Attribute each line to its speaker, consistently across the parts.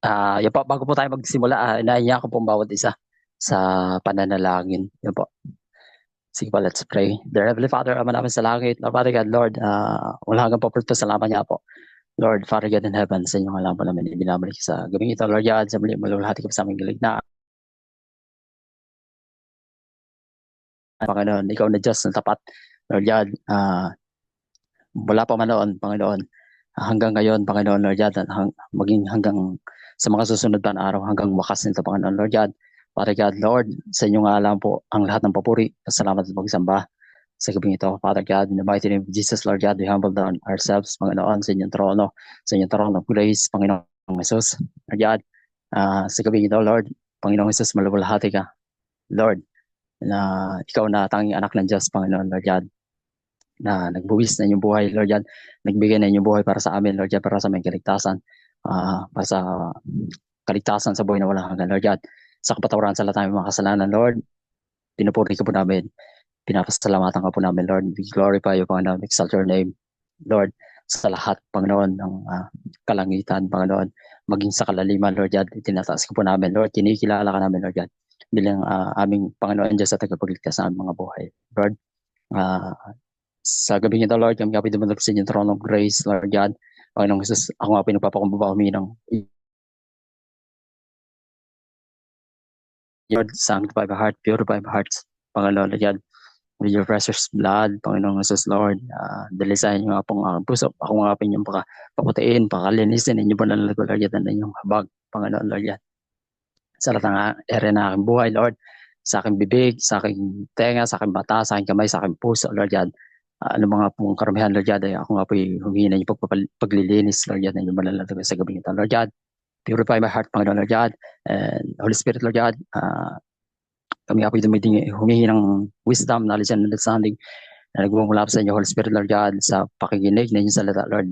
Speaker 1: Yan po, bago po tayo magsimula, inaaya ko po ang bawat isa sa pananalangin. Yan po. Sige po, let's pray. Dear Heavenly Father, Ama namin sa langit, Lord Father God, Lord, wala hanggang po salamat niya po. Lord, Father God in heaven, sa inyong alam po namin, ibinabalik sa gabing ito, Lord God, sa muli malulhati ka sa aming gilig na. Panginoon, ikaw na Diyos na tapat, Lord God, mula pa man noon, Panginoon, hanggang ngayon, Panginoon, Lord God, maging hanggang sa mga susunod pa na araw, hanggang wakas nito, Panginoon, Lord God. Father God, Lord, sa inyong alam po ang lahat ng papuri, pasalamat at pagsamba sa gabing ito, Father God, in the mighty name of Jesus, Lord God, we humble down ourselves, Panginoon, sa inyong trono of grace, Panginoong Jesus, Lord God, sa gabing ito, Lord, Panginoong Jesus, malulhati ka, Lord, na ikaw na tanging anak ng Diyos, Panginoon, Lord God, na nagbuwis na inyong buhay, Lord God, nagbigay na inyong buhay para sa amin, Lord God, para sa aming kaligtasan, para sa kaligtasan sa buhay na walang hanggan, Lord God, sa kapatawaran sa lahat ng mga kasalanan, Lord, pinupuri ka po namin, pinapasalamatan ka po namin, Lord, we glorify you, Panginoon, exalt your name, Lord, sa lahat, Panginoon, ng kalangitan, Panginoon, maging sa kalaliman, Lord God, tinataas ka po namin, Lord, kinikilala ka namin, Lord God, bilang aming Panginoon Diyos at tagapagligtas sa aming mga buhay, Lord, sa gabi nito, Lord, kami kapit dumalag sa inyong throne of grace, Lord God. Panginoong Jesus, ako nga pinagpapakumbaba kami ng Lord, sanctify my heart, purify my hearts, Panginoon, Lord God, with your precious blood, Panginoong Jesus, Lord. Dalisayan niyo nga pong aking puso. Ako nga pinyong pakutiin, pakalinisin, inyo po nalalagol, Lord God, na inyong habag, Panginoon, Lord God. Sa lahat ng area na aking buhay, Lord, sa aking bibig, sa aking tenga, sa aking mata, sa aking kamay, sa aking puso, Lord God. Ano mga pong karamihan, Lord God, ay ako nga po'y humingi na yung paglilinis, Lord God, na inyong malalagay sa gabing ito, Lord God. Purify my heart, Panginoon, Lord God. And Holy Spirit, Lord God, kami nga po'y humingi ng wisdom, knowledge, and understanding na nagmumula sa inyo, Holy Spirit, Lord God, sa pakikinig na inyong salita, Lord.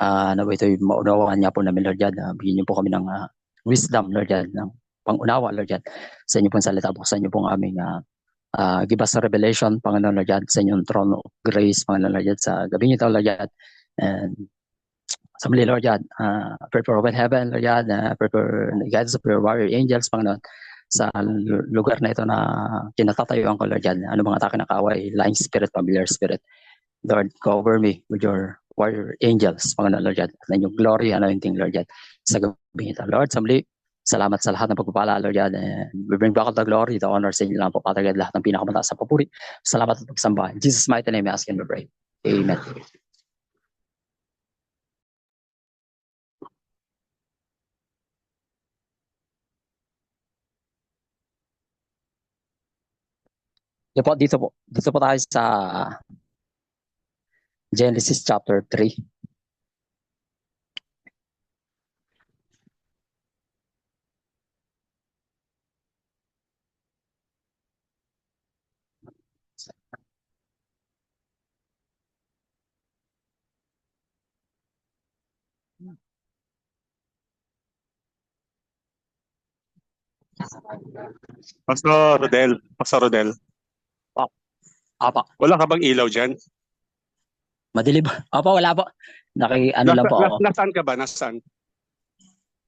Speaker 1: Na ito'y maunawaan niya po namin, Lord God. Bigyan niyo po kami ng wisdom, Lord God, ng pangunawa, Lord God, sa inyo pong salita, buksan niyo pong aming give us a revelation, Panginoon, Lord God, sa inyong throne of grace, Panginoon, Lord God, sa gabi ito, Lord God. And sa muli, Lord God, pray for open heaven, Lord God, pray for the guidance of your warrior angels, Panginoon, sa lugar na ito na kinatatayuan ko, Lord God. Ano mga atake ng kaaway, lying spirit, familiar spirit. Lord, cover me with your warrior angels, Panginoon, Lord God, at na inyong glory, anointing, Lord God, sa gabi ito. Lord, sa muli, salamat sa lahat ng pagpapala, Lord God. And we bring back all the glory, the honor sa inyo lang po, Father God, lahat ng pinakamataas sa papuri. Salamat at pagsamba. In Jesus' mighty name, I ask and we pray. Amen. Dito po tayo sa Genesis chapter 3.
Speaker 2: Pastor Rodel,
Speaker 1: Apa,
Speaker 2: wala ka bang ilaw dyan?
Speaker 1: madilim. Apa, wala po. Lang po ako.
Speaker 2: Nasaan ka ba? Nasaan?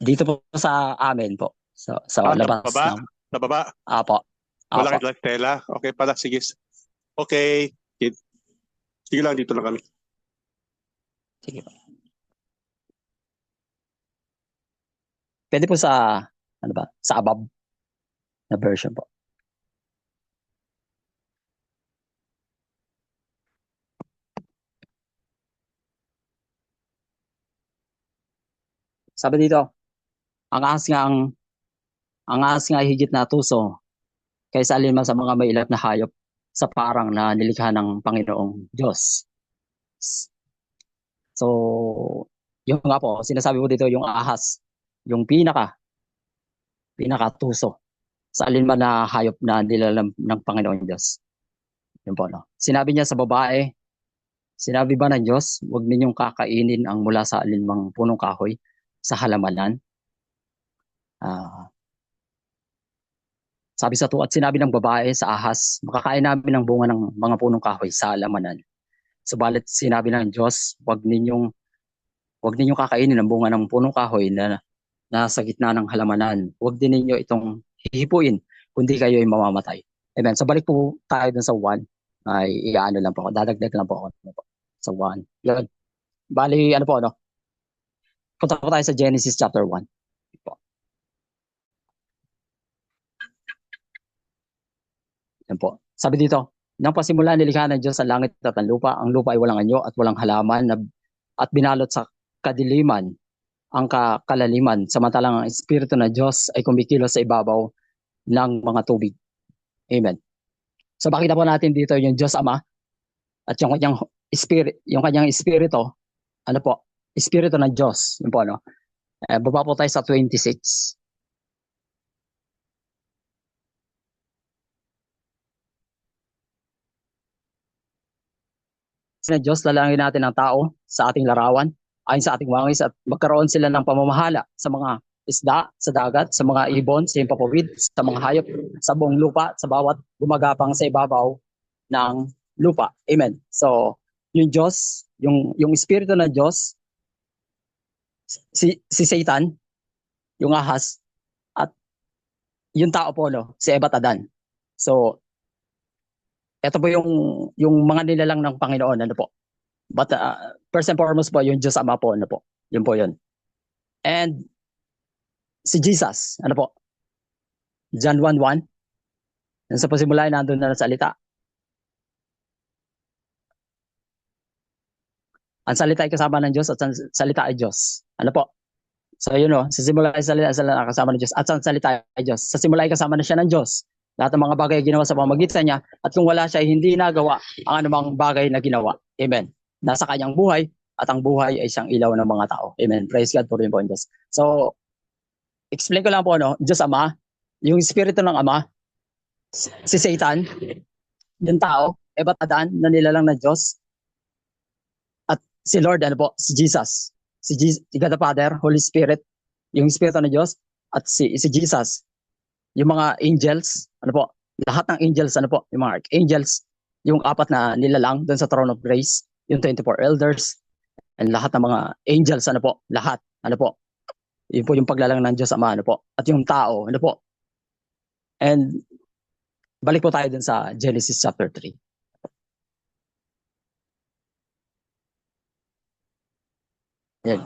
Speaker 1: Dito po sa amin po. Sa labas.
Speaker 2: Sa baba?
Speaker 1: Apa.
Speaker 2: Wala kang tela? Okay pala, sige. Okay. Sige lang, dito lang kami.
Speaker 1: Sige po. Pwede po sa, sa above na version po. Sabi dito, ang ahas nga higit na tuso kaysa alinman sa mga mailap na hayop sa parang na nilikha ng Panginoong Diyos. So, yung nga po, sinasabi po dito yung ahas, yung pinakatuso sa alinman na hayop na nilalang ng Panginoong Diyos. Yun po, no? Sinabi niya sa babae, sinabi ba ng Diyos, huwag ninyong kakainin ang mula sa alinmang punong kahoy sa halamanan? Sabi sa tuwa, at sinabi ng babae sa ahas, makakain namin ng bunga ng mga punong kahoy sa halamanan. Subalit sinabi ng Diyos, huwag ninyong kakainin ang bunga ng punong kahoy na na sa gitna ng halamanan. Huwag din ninyo itong hihipuin, kundi kayo ay mamamatay. Amen. So balik po tayo dun sa 1. Ay iaano lang po ako, dadagdag lang po ako sa 1. Yun. Bali, ano po, ano? Punta po tayo sa Genesis chapter 1. Yan po. Sabi dito, nang pasimula nilikha ng Diyos ang langit at ang lupa ay walang anyo at walang halaman at binalot sa kadiliman ang kalaliman, samantalang ang Espiritu ng Diyos ay kumikilos sa ibabaw ng mga tubig. Amen. So bakita po natin dito yung Diyos Ama at yung kanyang espiritu, ano po, espiritu ng Diyos. Yun po, ano. Baba po tayo sa 26. Sa Diyos, lalangin natin ang tao sa ating larawan, ayon sa ating wangis, at magkaroon sila ng pamamahala sa mga isda, sa dagat, sa mga ibon, sa himpapawid, sa mga hayop, sa buong lupa, sa bawat gumagapang sa ibabaw ng lupa. Amen. So, yung Diyos, yung espiritu ng Diyos, si Satan, yung ahas, at yung tao po, no, si Eva at Adan. So, ito po yung mga nilalang ng Panginoon, ano po. But first and foremost po, yung Diyos Ama po, ano po. Yun po yun. And si Jesus, ano po. John 1:1. Sa pasimula, nandun na salita. Ang salita ay kasama ng Diyos at ang salita ay Diyos. Ano po? So yun o, sa simula ay salita kasama ng Diyos at ang salita ay Diyos. Sa simula ay kasama na siya ng Diyos. Lahat ng mga bagay ay ginawa sa pamamagitan niya at kung wala siya ay hindi nagawa ang anumang bagay na ginawa. Amen. Nasa kanyang buhay at ang buhay ay siyang ilaw ng mga tao. Amen. Praise God for po Diyos. So, explain ko lang po, no? Diyos Ama, yung espiritu ng Ama, si Satan, yung tao, Eva at Adan, na nilalang ng Diyos, at si Lord, ano po, si Jesus, si God the Father, Holy Spirit, yung Espiritu ng Diyos, at si Jesus, yung mga angels, ano po, lahat ng angels, ano po, yung mga archangels, yung 4 na nilalang doon sa throne of grace, yung 24 elders, and lahat ng mga angels, ano po, lahat, ano po, yun po yung paglalang ng Diyos Ama, ano po, at yung tao, ano po. And balik po tayo dun sa Genesis chapter 3. Yan.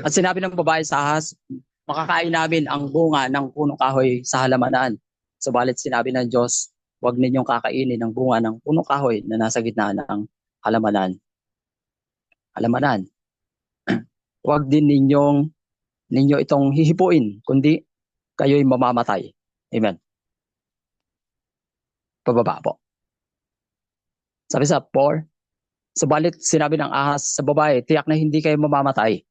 Speaker 1: At sinabi ng babae sa ahas, makakain namin ang bunga ng punong kahoy sa halamanan. Subalit sinabi ng Diyos, huwag ninyong kakainin ang bunga ng punong kahoy na nasa gitna ng halamanan. Halamanan. Huwag din ninyo itong hihipuin, kundi kayo'y mamamatay. Amen. Pababa po. Sabi sa 4, subalit sinabi ng ahas sa babae, tiyak na hindi kayo mamamatay.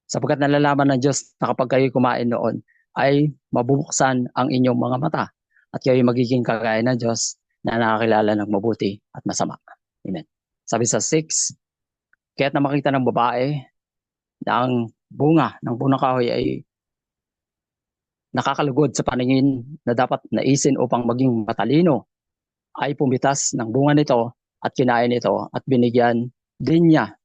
Speaker 1: Sapagkat nalalaman ng Diyos na kapag kayo kumain noon, ay mabubuksan ang inyong mga mata at kayo magiging kagaya ng Diyos na nakakilala ng mabuti at masama. Amen. Sabi sa 6, kaya't na makita ng babae na ang bunga ng punong kahoy ay nakakalugod sa paningin na dapat naisin upang maging matalino, ay pumitas ng bunga nito at kinain ito at binigyan din niya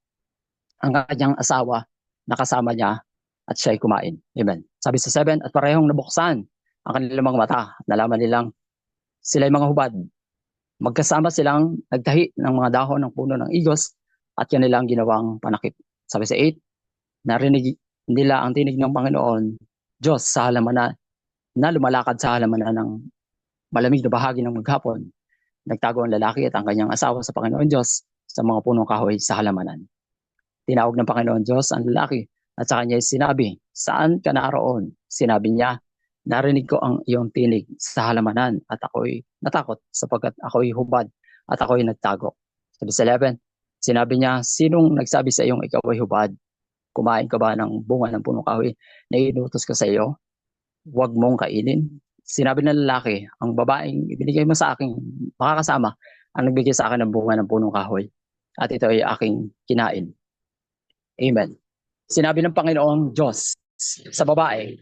Speaker 1: ang kanyang asawa na kasama niya at siya ay kumain. Amen. Sabi sa 7, at parehong nabuksan ang kanilang mga mata. Nalaman nilang sila ay mga hubad. Magkasama silang nagtahi ng mga dahon ng puno ng igos at kanilang ginawang panakip. Sabi sa 8, narinig nila ang tinig ng Panginoon Diyos sa halamanan na lumalakad sa halamanan ng malamig na bahagi ng maghapon. Nagtago ang lalaki at ang kanyang asawa sa Panginoon Diyos sa mga punong kahoy sa halamanan. Tinawag ng Panginoon Diyos ang lalaki at sa kanya sinabi, saan ka naroon? Sinabi niya, narinig ko ang iyong tinig sa halamanan at ako'y natakot sapagkat ako'y hubad at ako'y nagtago. Sabi sa 11, sinabi niya, sinong nagsabi sa iyong ikaw ay hubad? Kumain ka ba ng bunga ng punong kahoy na inutos ko sa iyo? Huwag mong kainin. Sinabi ng lalaki, ang babaeng ibinigay mo sa aking makakasama ang nagbigay sa akin ng bunga ng punong kahoy at ito ay aking kinain. Amen. Sinabi ng Panginoong Diyos sa babae,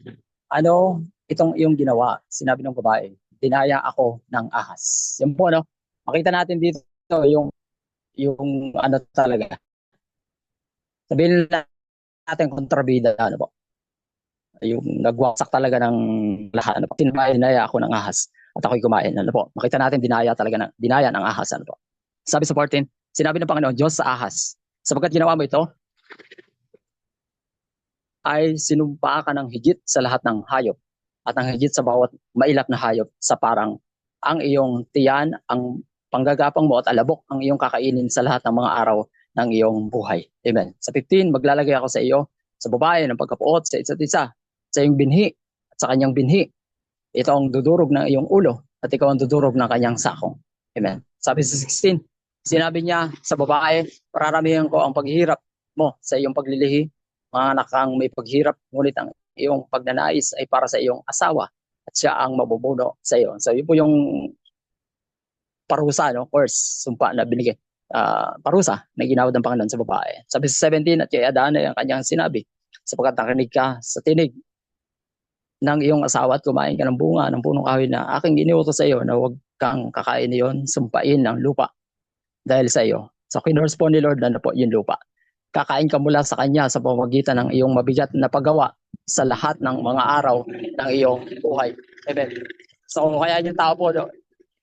Speaker 1: ano itong iyong ginawa? Sinabi ng babae, dinaya ako ng ahas. Yan po, no? Makita natin dito yung ano talaga. Sabihin natin kontrabida, ano po? yung nagwasak talaga ng lahat. Ano po? Dinaya ako ng ahas at ako'y kumain. Ano po? Makita natin dinaya ng ahas. Ano po? Sabi sa 14, sinabi ng Panginoon Diyos sa ahas, sapagkat ginawa mo ito, ay sinumpa ka ng higit sa lahat ng hayop at ang higit sa bawat mailap na hayop sa parang ang iyong tiyan, ang panggagapang mo at alabok ang iyong kakainin sa lahat ng mga araw ng iyong buhay. Amen. Sa 15, maglalagay ako sa iyo, sa babae, ng pagkapuot sa isa't isa, sa iyong binhi at sa kanyang binhi. Ito ang dudurog ng iyong ulo at ikaw ang dudurog ng kanyang sakong. Amen. Sabi sa 16, sinabi niya sa babae, pararamihan ko ang paghihirap mo sa iyong paglilihi, mga anak kang may paghirap, ngunit ang iyong pagnanais ay para sa iyong asawa at siya ang mabubuno sa iyo. So yun po yung parusa, no? Course, sumpa na binigay. Parusa na ginawad ng Panginoon sa babae. Sabi sa 17, at kay Adan ay ang kanyang sinabi, sapagkat nakinig ka sa tinig ng iyong asawa at kumain ka ng bunga ng punong kahoy na aking iniutos sa iyo na huwag kang kakain niyon, sumpain ng lupa dahil sa iyo. So kinresponde ni Lord na po yung lupa. Kakain ka mula sa kanya sa pamamagitan ng iyong mabigat na paggawa sa lahat ng mga araw ng iyong buhay. Amen. So kaya yung tao po, no,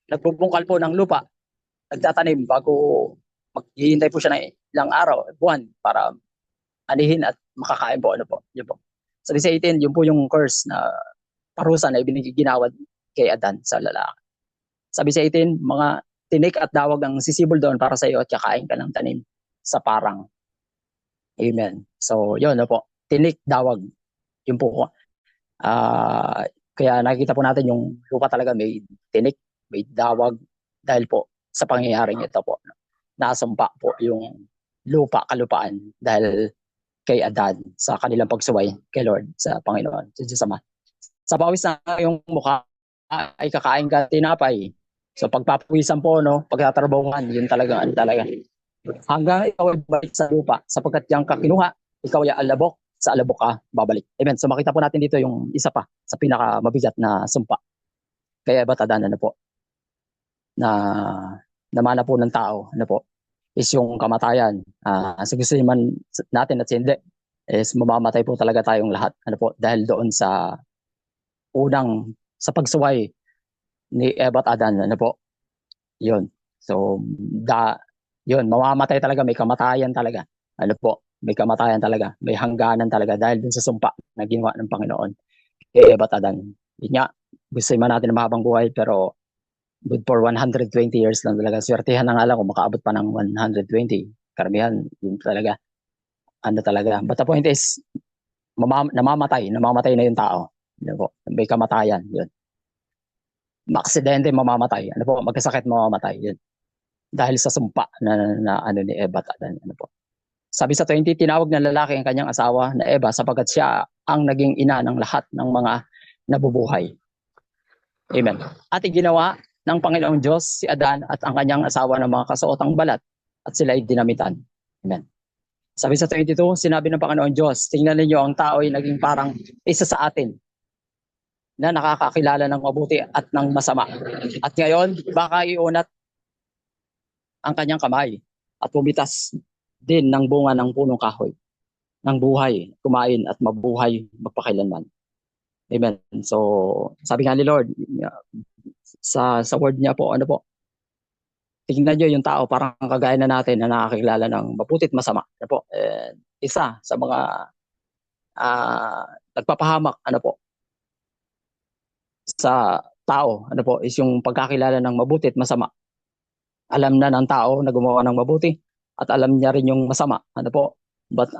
Speaker 1: nagbubungkal po ng lupa, nagtatanim bago maghihintay po siya ng ilang araw, buwan, para anihin at makakain po. Ano po? Yun po. Sabi sa 18, yun po yung curse na parusa na ibiniginawad kay Adan sa lalaki. Sabi sa 18, mga tinik at dawag ang sisibol doon para sa iyo at kakain ka ng tanim sa parang. Amen. So, yun, no po. Tinik, dawag. Yun po. Kaya nakikita po natin yung lupa talaga may tinik, may dawag dahil po sa pangyayaring ito po. Nasumpa po yung lupa, kalupaan dahil kay Adan sa kanilang pagsuway kay Lord sa Panginoon, sa Diyos Ama. Sa pawis na yung mukha ay kakain ka tinapay. So pagpapawisan po, no, pagtatrabahuhan, yun talaga, ano talaga. Hanggang ikaw ay balik sa lupa, sapagkat yung kakinuha, ikaw ay alabok, sa alabok ka babalik. Amen. So makita po natin dito yung isa pa sa pinakamabigat na sumpa. Kaya ba't Adan, ano po, na namana po ng tao, ano po, is yung kamatayan. Sa gusto man natin at hindi, is mamamatay po talaga tayong lahat. Ano po, dahil doon sa sa pagsuway ni Eva at Adan, ano po, yun. So, yun, mamamatay talaga, may kamatayan talaga. Ano po, may kamatayan talaga, may hangganan talaga dahil dun sa sumpa na ginawa ng Panginoon kay Eva at Adan. Yun nga, gusto man natin ng mahabang buhay, pero good for 120 years lang talaga. Swertihan na nga lang kung makaabot pa ng 120. Karamihan, yun talaga. Ano talaga. But the point is, namamatay na yung tao. Ano po, may kamatayan. Yun. Maaksidente, mamamatay. Ano po, magkasakit, mamamatay. Yun. Dahil sa sumpa na ano ni Eva at Adan. Ano po. Sabi sa 20, tinawag ng lalaki ang kanyang asawa na Eva sapagkat siya ang naging ina ng lahat ng mga nabubuhay. Amen. At ginawa ng Panginoong Diyos si Adan at ang kanyang asawa ng mga kasuotang balat at sila ay dinamitan. Amen. Sabi sa 22, sinabi ng Panginoong Diyos, tingnan ninyo ang tao ay naging parang isa sa atin na nakakakilala ng mabuti at ng masama. At ngayon, baka iunat ang kanyang kamay at pumitas din ng bunga ng punong kahoy ng buhay, kumain at mabuhay magpakailanman. Amen. So, sabi nga ni Lord, sa word niya po, ano po, tingnan nyo yung tao parang kagaya na natin na nakakilala ng mabuti at masama. Ano po, isa sa mga nagpapahamak, ano po, sa tao, ano po, is yung pagkakilala ng mabuti at masama. Alam na ng tao na gumawa ng mabuti at alam niya rin yung masama, ano po. But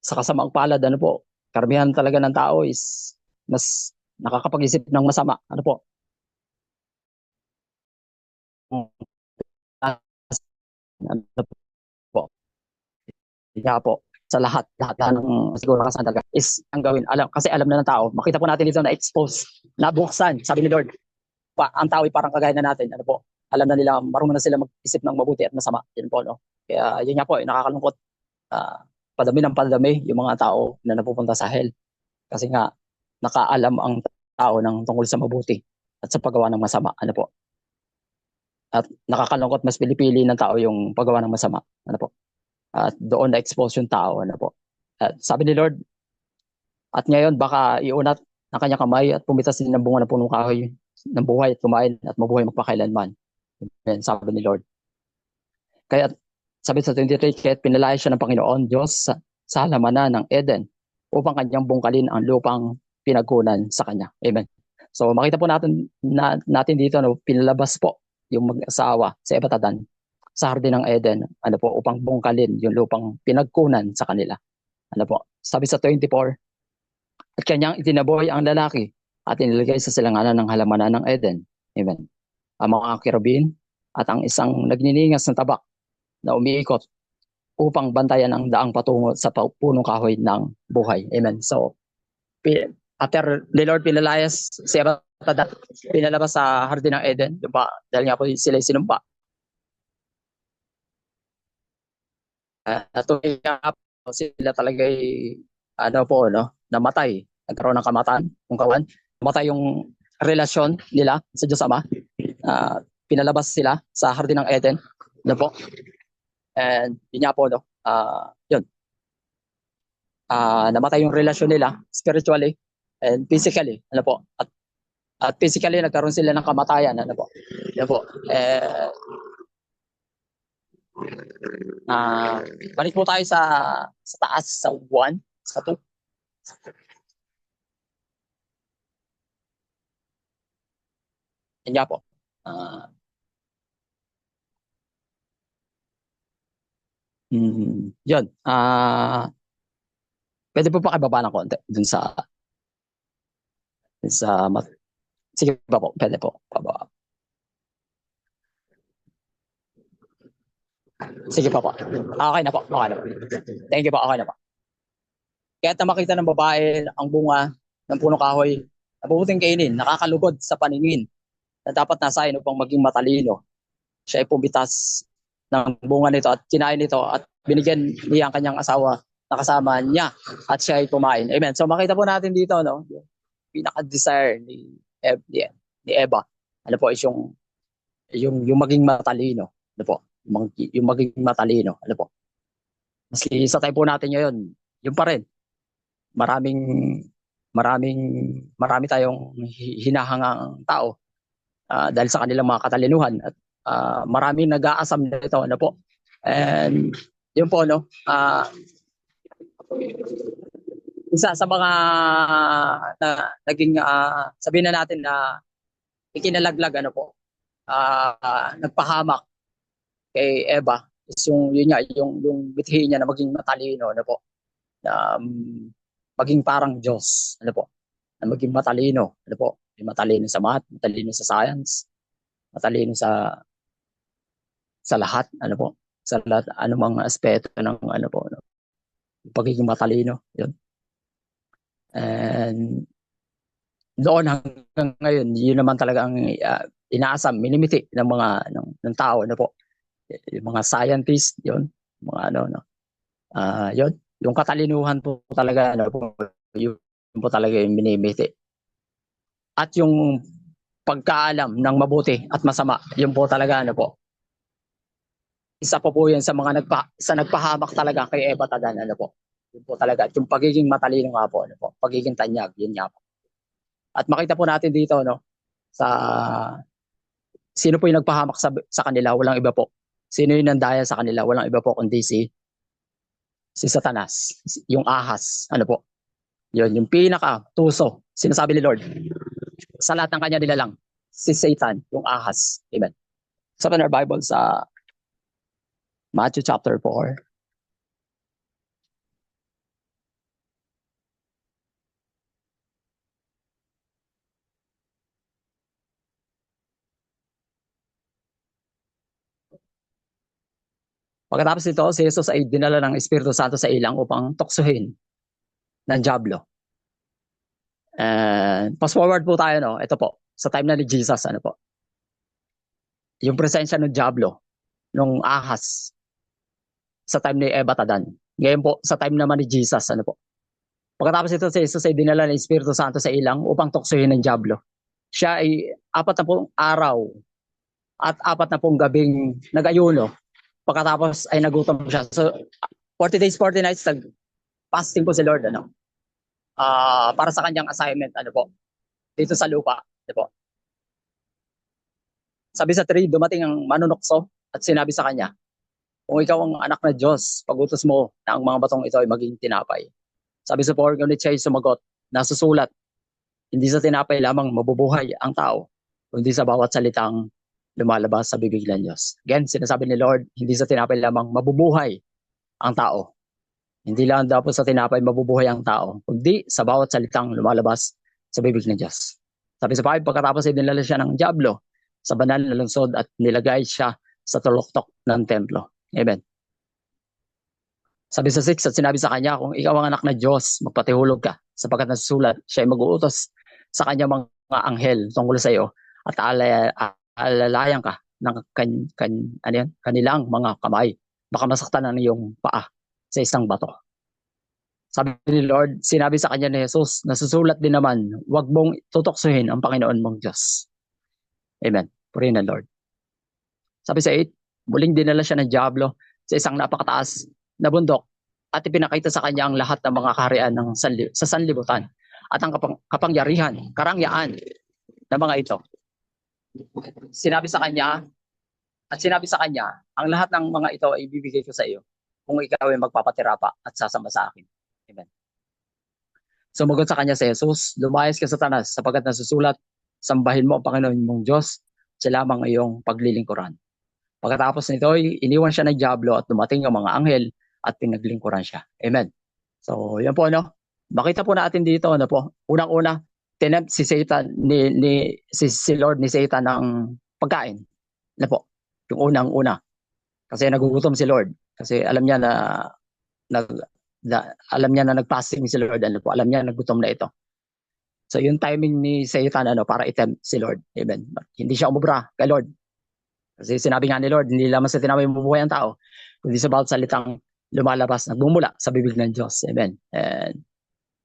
Speaker 1: sa kasamaang palad, ano po, karamihan talaga ng tao is mas nakakapag-isip ng masama, ano po. Ano po, kaya po, sa lahat ng siguro kasan talaga is ang gawin. Kasi alam na ng tao, makita po natin dito na expose, nabuksan, sabi ni Lord, ang tao ay parang kagaya na natin, ano po, alam na nila, marunong na sila mag-isip ng mabuti at masama, yun po, no? Kaya yun nga po, nakakalungkot, padami ng padami yung mga tao na napupunta sa hell. Kasi nga, nakaalam ang tao ng tungkol sa mabuti at sa paggawa ng masama, ano po. At nakakalungkot, mas pinipili ng tao yung paggawa ng masama, ano po. At doon na-expose yung tao, ano po. At sabi ni Lord, At ngayon baka iunat ng kanyang kamay at pumitas din ng bunga ng punong kahoy ng buhay at kumain at mabuhay magpakailanman. Amen, sabi ni Lord. Kaya sabi sa 23, kaya pinalaya siya ng Panginoon Diyos sa halamanan ng Eden upang kanyang bungkalin ang lupang pinagkunan sa kanya. Amen. So makita po natin dito, no, pinalabas po yung mag-asawa sa Eva at Adan sa hardin ng Eden, ano po, upang bungkalin yung lupang pinagkunan sa kanila. Ano po, sabi sa 24, at kanyang itinaboy ang lalaki at inilagay sa silanganan ng halamanan ng Eden. Amen. Ang mga kerubin at ang isang nagniningas ng tabak na umiikot upang bantayan ang daang patungo sa punong kahoy ng buhay. Amen. So, after the Lord pinalayas si Eva at Adan, pinalabas sa hardin ng Eden, diba? Dahil nga po sila sinumpa. Sila talaga ano po, no, namatay, nagkaroon ng kamatayan, kung kawan, namatay yung relasyon nila sa Diyos Ama. Pinalabas sila sa hardin ng Eden, ano po, and yun nga po, no, yun, namatay yung relasyon nila spiritually and physically, ano po, at physically nagkaroon sila ng kamatayan, ano po, ano po, balik po tayo sa taas, sa 1, sa 2. Yan nga po. Yun. Pwede po pa kababa ng konti dun sa sige pa po, pwede po pababa. Sige pa po. Okay na po. Okay na po. Thank you po. Okay na po. Kaya makita ng babae ang bunga ng punong kahoy na mabuting kainin, nakakalugod sa paningin, na dapat nasain upang maging matalino. Siya ay pumitas ng bunga nito at kinain nito at binigyan niya ang kanyang asawa na kasama niya at siya ay kumain. Amen. So makita po natin dito, no, yung pinaka-desire ni Eva, ano po, is yung maging matalino, ano po, yung maging matalino, ano po. Maski sa time po natin ngayon, yun pa rin. Marami tayong hinahangang tao dahil sa kanilang mga katalinuhan at maraming nag-aasam nito, ano po. And yun po, no, isa sa mga naging sabihin na natin na ikinalaglag, ano po, nagpahamak kay Eva is yung bithi niya na maging matalino, ano po, na maging parang Diyos, ano po, na maging matalino, ano po, matalino sa math, matalino sa science, matalino sa lahat, ano po, sa lahat, anumang aspeto ng ano po, no, pagiging matalino, yun. And doon hanggang ngayon, yun naman talaga ang inaasam, minimiti ng mga ng tao, ano po, yung mga scientist, yun, mga ano, no, yun, yung katalinuhan po talaga, ano po, yun po talaga yung minimiti. At yung pagkaalam ng mabuti at masama, yun po talaga, ano po, isa po yun sa mga nagpahamak talaga kay Eva at Adan, ano po, yun po talaga, at yung pagiging matalino nga po, ano po, pagiging tanyag, yun nga po. At makita po natin dito, no, sa sino po yung nagpahamak sa kanila, walang iba po. Sino yung nandaya sa kanila, walang iba po kundi si Satanas, yung ahas, ano po. Yun, yung pinaka-tuso, sinasabi ni Lord, sa lahat ng kanya nilalang, si Satan, yung ahas. Amen. Sa our Bible sa Matthew chapter 4. Pagkatapos nito, si Jesus ay dinala ng Espiritu Santo sa ilang upang tuksuhin ng Diablo. Fast forward po tayo, no? Ito po, sa time na ni Jesus, ano po, yung presensya ng Diablo, nung ahas, sa time ni Eva at Adan. Ngayon po, sa time naman ni Jesus, ano po. Pagkatapos ito, si Jesus ay dinala ng Espiritu Santo sa ilang upang tuksuhin ng Diablo. Siya ay 40 araw at 40 gabing nag-ayuno. Pagkatapos ay nagutom siya. So, 40 days, 40 nights, fasting po si Lord, ano. para sa kanyang assignment, ano po, dito sa lupa. Ano po. Sabi sa 3, dumating ang manunukso at sinabi sa kanya, kung ikaw ang anak na Diyos, pag-utos mo na ang mga batong ito ay maging tinapay. Sabi sa 4, ngunit siya ay sumagot, nasusulat, hindi sa tinapay lamang mabubuhay ang tao, kundi sa bawat salitang lumalabas sa bibig ng Diyos. Again, sinasabi ni Lord, hindi sa tinapay lamang mabubuhay ang tao. Hindi lang daw po sa tinapay mabubuhay ang tao, kundi sa bawat salitang lumalabas sa bibig ng Diyos. Sabi sa 5, pagkatapos ay dinala siya ng Diablo sa banal na lungsod at nilagay siya sa tuloktok ng templo. Amen. Sabi sa 6, at sinabi sa kanya, kung ikaw ang anak na Diyos, magpatihulog ka, sapagkat nasusulat, siya ay mag-uutos sa kanya mga anghel tungkol sa iyo at alalayan ka ng kanilang mga kamay. Baka masaktan ang iyong paa sa isang bato. Sabi ni Lord, sinabi sa kanya ni Jesus, nasusulat din naman, huwag mong tutoksohin ang Panginoon mong Diyos. Amen. Purihin ang Lord. Sabi sa 8, muling dinala siya ng Diablo sa isang napakataas na bundok at ipinakita sa kanya ang lahat ng mga kaharian sa sanlibutan at ang kapangyarihan, karangyaan ng mga ito. Sinabi sa kanya, ang lahat ng mga ito ay ibibigay ko sa iyo kung ikaw ay magpapatira pa at sasamba sa akin. Amen. Sumagot sa kanya si Jesus, lumayas ka Satanas sapagkat nasusulat, sambahin mo ang Panginoon mong Diyos, siya lamang iyong paglilingkuran. Pagkatapos nito, iniwan siya ng Diablo at dumating ang mga anghel at pinaglingkuran siya. Amen. So, yan po, no? Makita po natin dito, ano po, unang-una, tinempt si Satan, si Lord ni Satan ng pagkain. Ano po, yung unang-una. Kasi nagugutom si Lord. Kasi alam niya alam niya na nag-fasting si Lord. Ano po, alam niya nagutom na ito. So, yung timing ni Satan, para i-tempt si Lord. Amen. But hindi siya umubra kay Lord. Kasi sinabi nga ni Lord, hindi lamang sa tinapay mabubuhay ang tao, kundi sa bawat salitang lumalabas, nagmumula sa bibig ng Diyos. Amen. And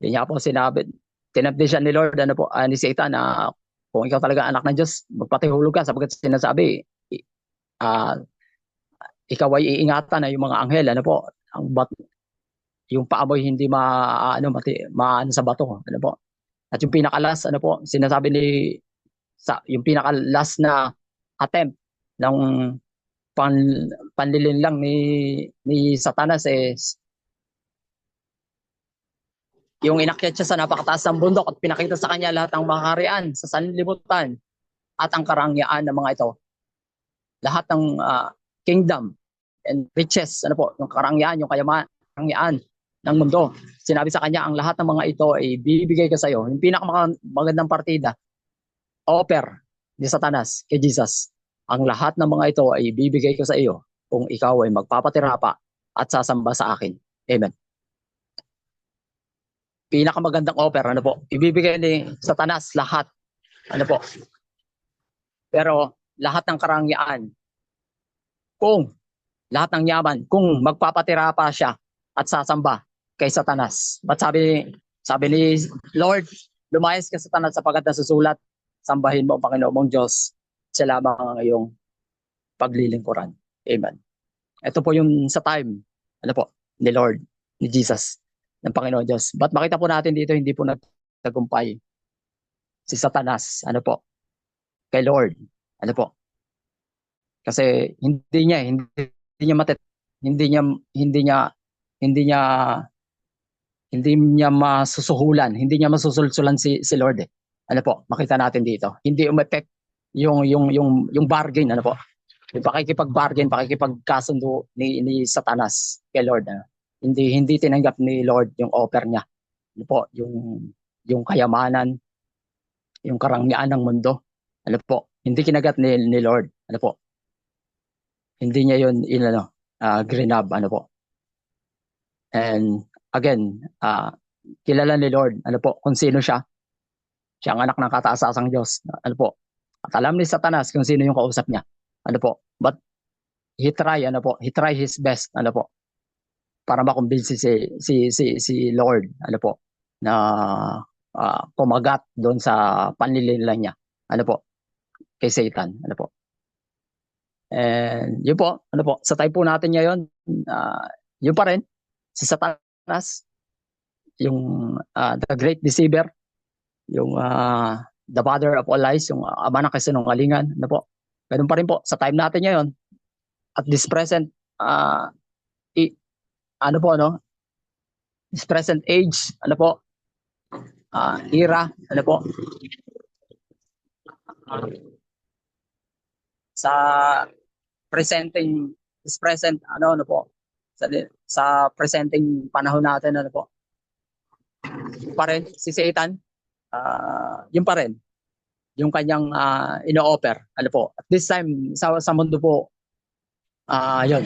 Speaker 1: yun nga po sinabi, tinapdi siya ni Lord, ni Satan, na kung ikaw talaga anak ng Diyos, magpatihulog ka, sapagkat sinasabi, ikaw ay iingatan na yung mga anghel, yung paamoy hindi maano sa bato, At yung pinakalas, sinasabi yung pinakalas na attempt ng panlilinlang ni Satanas yung inakyat siya sa napakataas ng bundok at pinakita sa kanya lahat ng makaharian sa sanlibutan at ang karangyaan ng mga ito. Lahat ng kingdom and riches, yung karangyaan, yung karangyaan ng mundo. Sinabi sa kanya, ang lahat ng mga ito ay bibigay ka sa iyo. Yung pinakamagandang partida, offer ni Satanas kay Jesus. Ang lahat ng mga ito ay bibigay ko sa iyo kung ikaw ay magpapatira pa at sasamba sa akin. Amen. Pinakamagandang offer, ibibigay ni Satanas lahat. Pero lahat ng karangyaan, kung lahat ng yaman, kung magpapatira pa siya at sasamba kay Satanas. But sabi ni Lord, lumayas ka Satanas sapagkat nasusulat, sambahin mo ang Panginoon mong Diyos, siya lamang ang iyong paglilingkuran. Amen. Ito po yung sa time, ni Lord, ni Jesus, ng Panginoon Diyos. But makita po natin dito, hindi po nagtagumpay si Satanas, kay Lord. Kasi hindi niya masusuhulan, hindi niya masusulsulan si Lord. Makita natin dito. Hindi umepek yung bargain, yung pakikipag-bargain, pakikipagkasundo ni Satanas kay Lord. Hindi tinanggap ni Lord yung offer niya. Yung kayamanan, yung karangyaan ng mundo. Hindi kinagat ni Lord. Hindi niya yun grinab, And again, kilala ni Lord, kung sino siya. Siya ang anak ng kataas-taasang Diyos. At alam ni Satanas kung sino yung kausap niya. But he try his best, para makumbinsi si Lord, na pumagat doon sa panlilinlang niya, kay Satan, And yun po, sa time po natin ngayon, yun pa rin, si Satanas, yung the great deceiver, yung the father of all lies, yung ama ng kasinungalingan, ano po. Ganun pa rin po sa time natin ngayon at this present i, ano po no, this present age, ano po, era, ano po, sa presenting this present ano po, sa presenting panahon natin, ano po, pa rin si Satan, yun pa rin yung kanyang ino-offer, ano po. At this time sa mundo po, yun.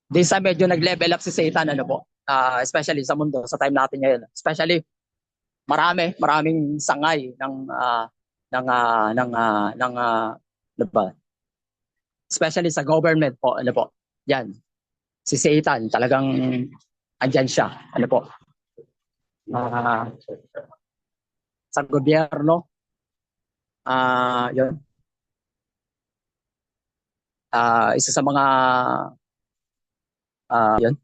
Speaker 1: This time medyo nag-level up si Satan, ano po. Especially sa mundo sa time natin ngayon. Especially maraming sangay ano ba? Especially sa government po, ano po. Yan. Si Satan talagang andyan siya, ano po. Sa gobyerno, yun. Isa sa mga yun,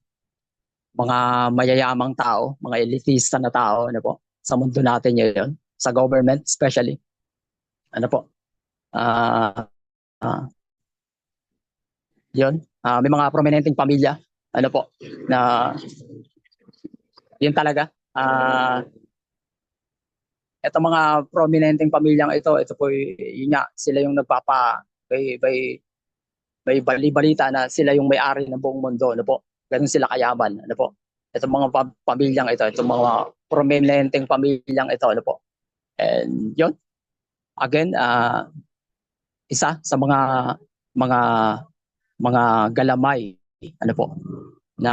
Speaker 1: mga mayayamang tao, mga elitista na tao, ano po, sa mundo natin ngayon, sa government especially, ano po, yun, may mga prominenteng pamilya, ano po, na yun talaga, ito mga prominenteng pamilyang ito po, yun nga, sila yung may bali-balita na sila yung may-ari ng buong mundo, ano po, ganun sila kayaman, ano po. Itong mga pamilyang ito, itong mga prominenteng pamilyang ito, ano po. And yun, again, isa sa mga mga galamay, ano po, na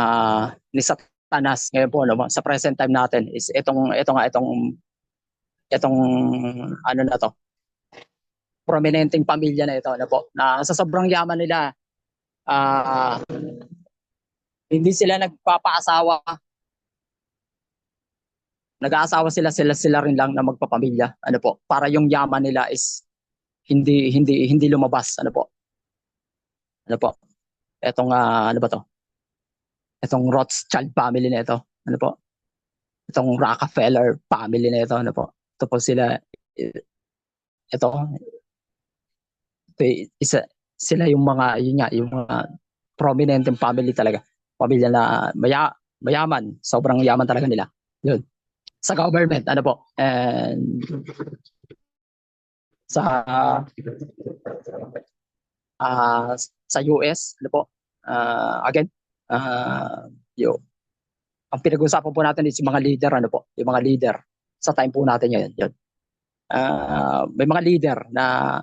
Speaker 1: ni Satanas ngayon po, ano, sa present time natin is itong ano na to, prominenteng pamilya na ito, ano po, na sa sobrang yaman nila, hindi sila nagpapaasawa, nag-aasawa sila rin lang na magpapamilya, ano po, para yung yaman nila is hindi lumabas, ano po. Ano po? Etong ano ba to? Etong Rothschild family na ito, ano po? Itong Rockefeller family na ito, ano po? Ito po sila, ito isa sila yung yun nga, yung mga prominenteng family talaga. Pamilya na mayaman, sobrang yaman talaga nila. Yun. Sa government, ano po? And sa sa US, ano po? Again, yung ang pinag-uusapan po natin is yung mga leader, ano po? Yung mga leader sa time po natin ngayon. Yun. May mga leader na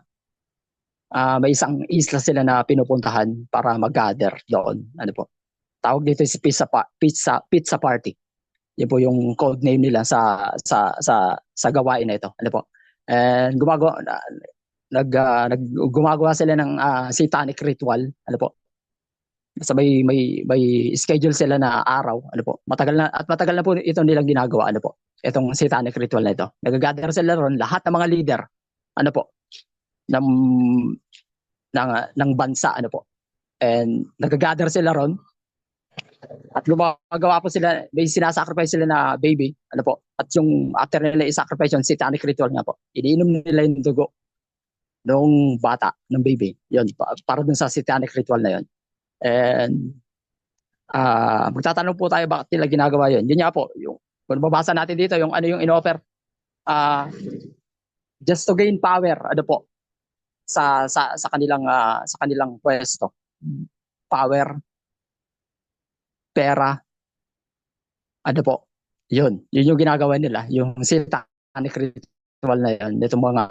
Speaker 1: may isang isla sila na pinupuntahan para mag-gather doon. Ano po? Tawag dito si pizza party. Yan po yung code name nila sa gawain na ito. Ano po? And gumagawa sila ng satanic ritual. Ano po? Sa may schedule sila na araw. Ano po? Matagal na po ito nilang ginagawa. Ano po? Itong satanic ritual na ito. Nag-gather sila ron, lahat ng mga leader. Ano po? ng ng bansa, ano po. And nag-gather sila ron at gumagawa po sila, may sinasacrifice sila na baby, ano po. At yung after nila i-sacrifice yung satanic ritual nga po, iniinom nila yung dugo ng bata, ng baby. Yun, para dun sa satanic ritual na yun. And magtatanong po tayo bakit nila ginagawa yun. Yun nga po, yung kung mabasa natin dito, yung ano yung in-offer, just to gain power, ano po, sa kanilang pwesto. Power, pera, ano po. Yun yung ginagawa nila, yung satanic ritual na yun, itong mga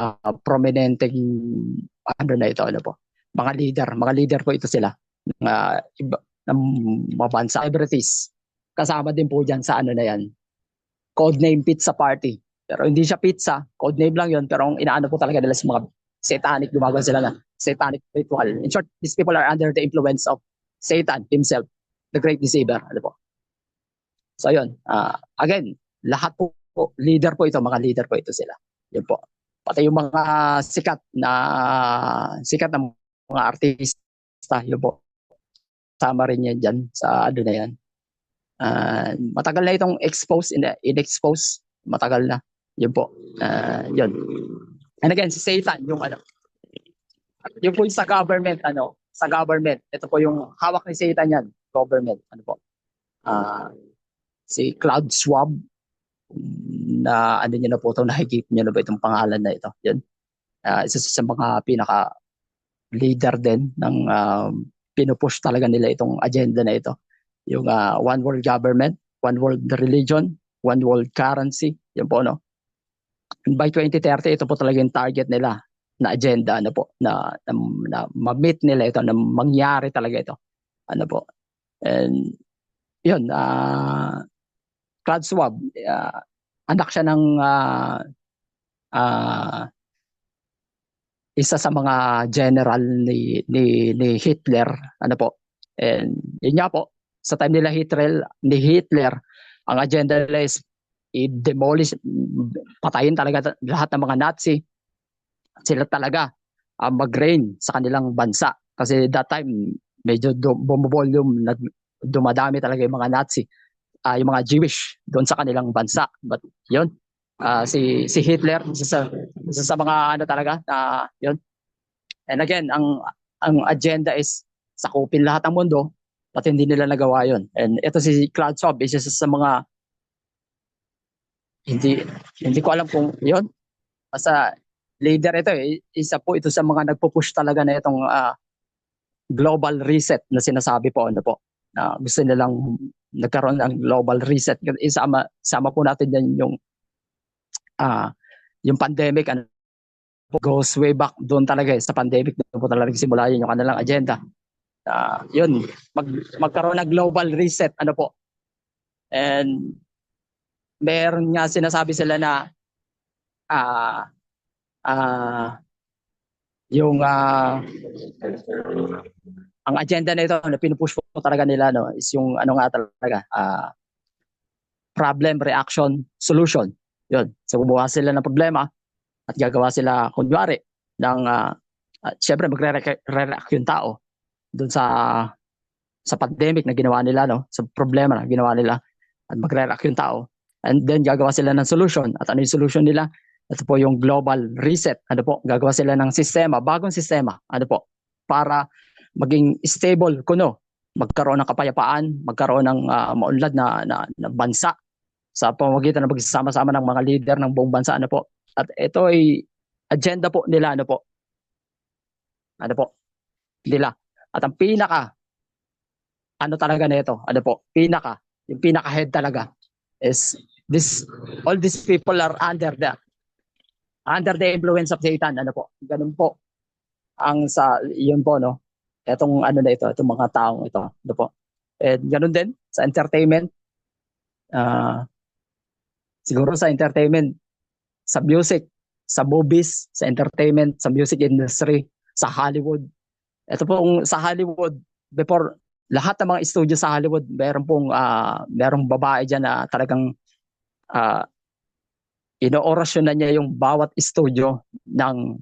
Speaker 1: prominenteng ano na ito, ano po. Mga leader po ito sila. Ng mga bansa, celebrities. Kasama din po dyan sa ano na yan. Codename Pizza Party. Pero hindi siya pizza, codename lang yun, pero ang inaano po talaga nila sa mga satanic, gumagawa sila na satanic ritual. In short, these people are under the influence of Satan himself, the great deceiver. Ano po? So yun, again, lahat po, leader po ito, mga leader po ito sila. Yun po. Pati yung mga sikat na mga artista, yun po. Tama rin yan dyan sa ano na yan. Matagal na itong in-expose. Matagal na. Yun po. Yun. And again, si Satan, yung ano, yung po yung sa government, ito po yung hawak ni Satan yan, government, ano po. Si Cloud Schwab, na ano niyo na po ito, nakikita niyo na ba itong pangalan na ito? Yun. Isa sa mga pinaka leader din ng pinupush talaga nila itong agenda na ito. Yung one world government, one world religion, one world currency, yun po, no? And by 2030, ito po talaga yung target nila na agenda, ano po, na ma-meet nila ito, na mangyari talaga ito. Ano po. And yun, Claude Schwab, anak siya ng isa sa mga general ni Hitler, ano po. And yun nga po, sa time nila ni Hitler, ang agenda nila is i-demolish, patayin talaga lahat ng mga Nazi. Sila talaga mag-reign sa kanilang bansa. Kasi that time, medyo bumuvolume, dumadami talaga yung mga Nazi, yung mga Jewish doon sa kanilang bansa. But yun, si Hitler, isa sa mga ano talaga, yun. And again, ang agenda is sakupin lahat ng mundo, at hindi nila nagawa yun. And ito si Claude Schwab, isa sa mga hindi ko alam kung yun. Basta leader ito isa po ito sa mga nagpo-push talaga na itong global reset na sinasabi po, ano po. Gusto nilang nagkaroon ng global reset. Isama po natin yan yung pandemic, ano, goes way back doon talaga sa pandemic, doon po talaga simula yun yung kanilang agenda. Yun, magkaroon ng global reset, ano po. And meron nga sinasabi sila na yung ang agenda na ito na pinupush po talaga nila, no, is yung ano nga talaga, problem, reaction, solution. Yun. So bubuha sila ng problema at gagawa sila kunwari ng syempre magre-react yung tao doon sa pandemic na ginawa nila, no, sa problema na ginawa nila, at magre-react yung tao. And then gagawa sila ng solution. At ano yung solution nila? Ito po yung global reset. Ano po? Gagawa sila ng sistema, bagong sistema. Ano po? Para maging stable kuno, magkaroon ng kapayapaan, magkaroon ng maunlad na bansa sa pamamagitan ng pagsasama-sama ng mga leader ng buong bansa. Ano po? At ito ay agenda po nila. Ano po? Ano po? Nila. At ang pinaka ano talaga nito? Ano po? Yung pinaka head talaga is all these people are under the influence of Satan. Ano po? Ganun po ang yun po, no. Etong ano na ito, itong mga taong ito, ano po. And ganun din sa entertainment. Siguro sa entertainment, sa music, sa movies, sa entertainment, sa music industry, sa Hollywood. Ito pong sa Hollywood, before lahat ng mga studio sa Hollywood, merong babae diyan na talagang inoorasyon na niya yung bawat studio ng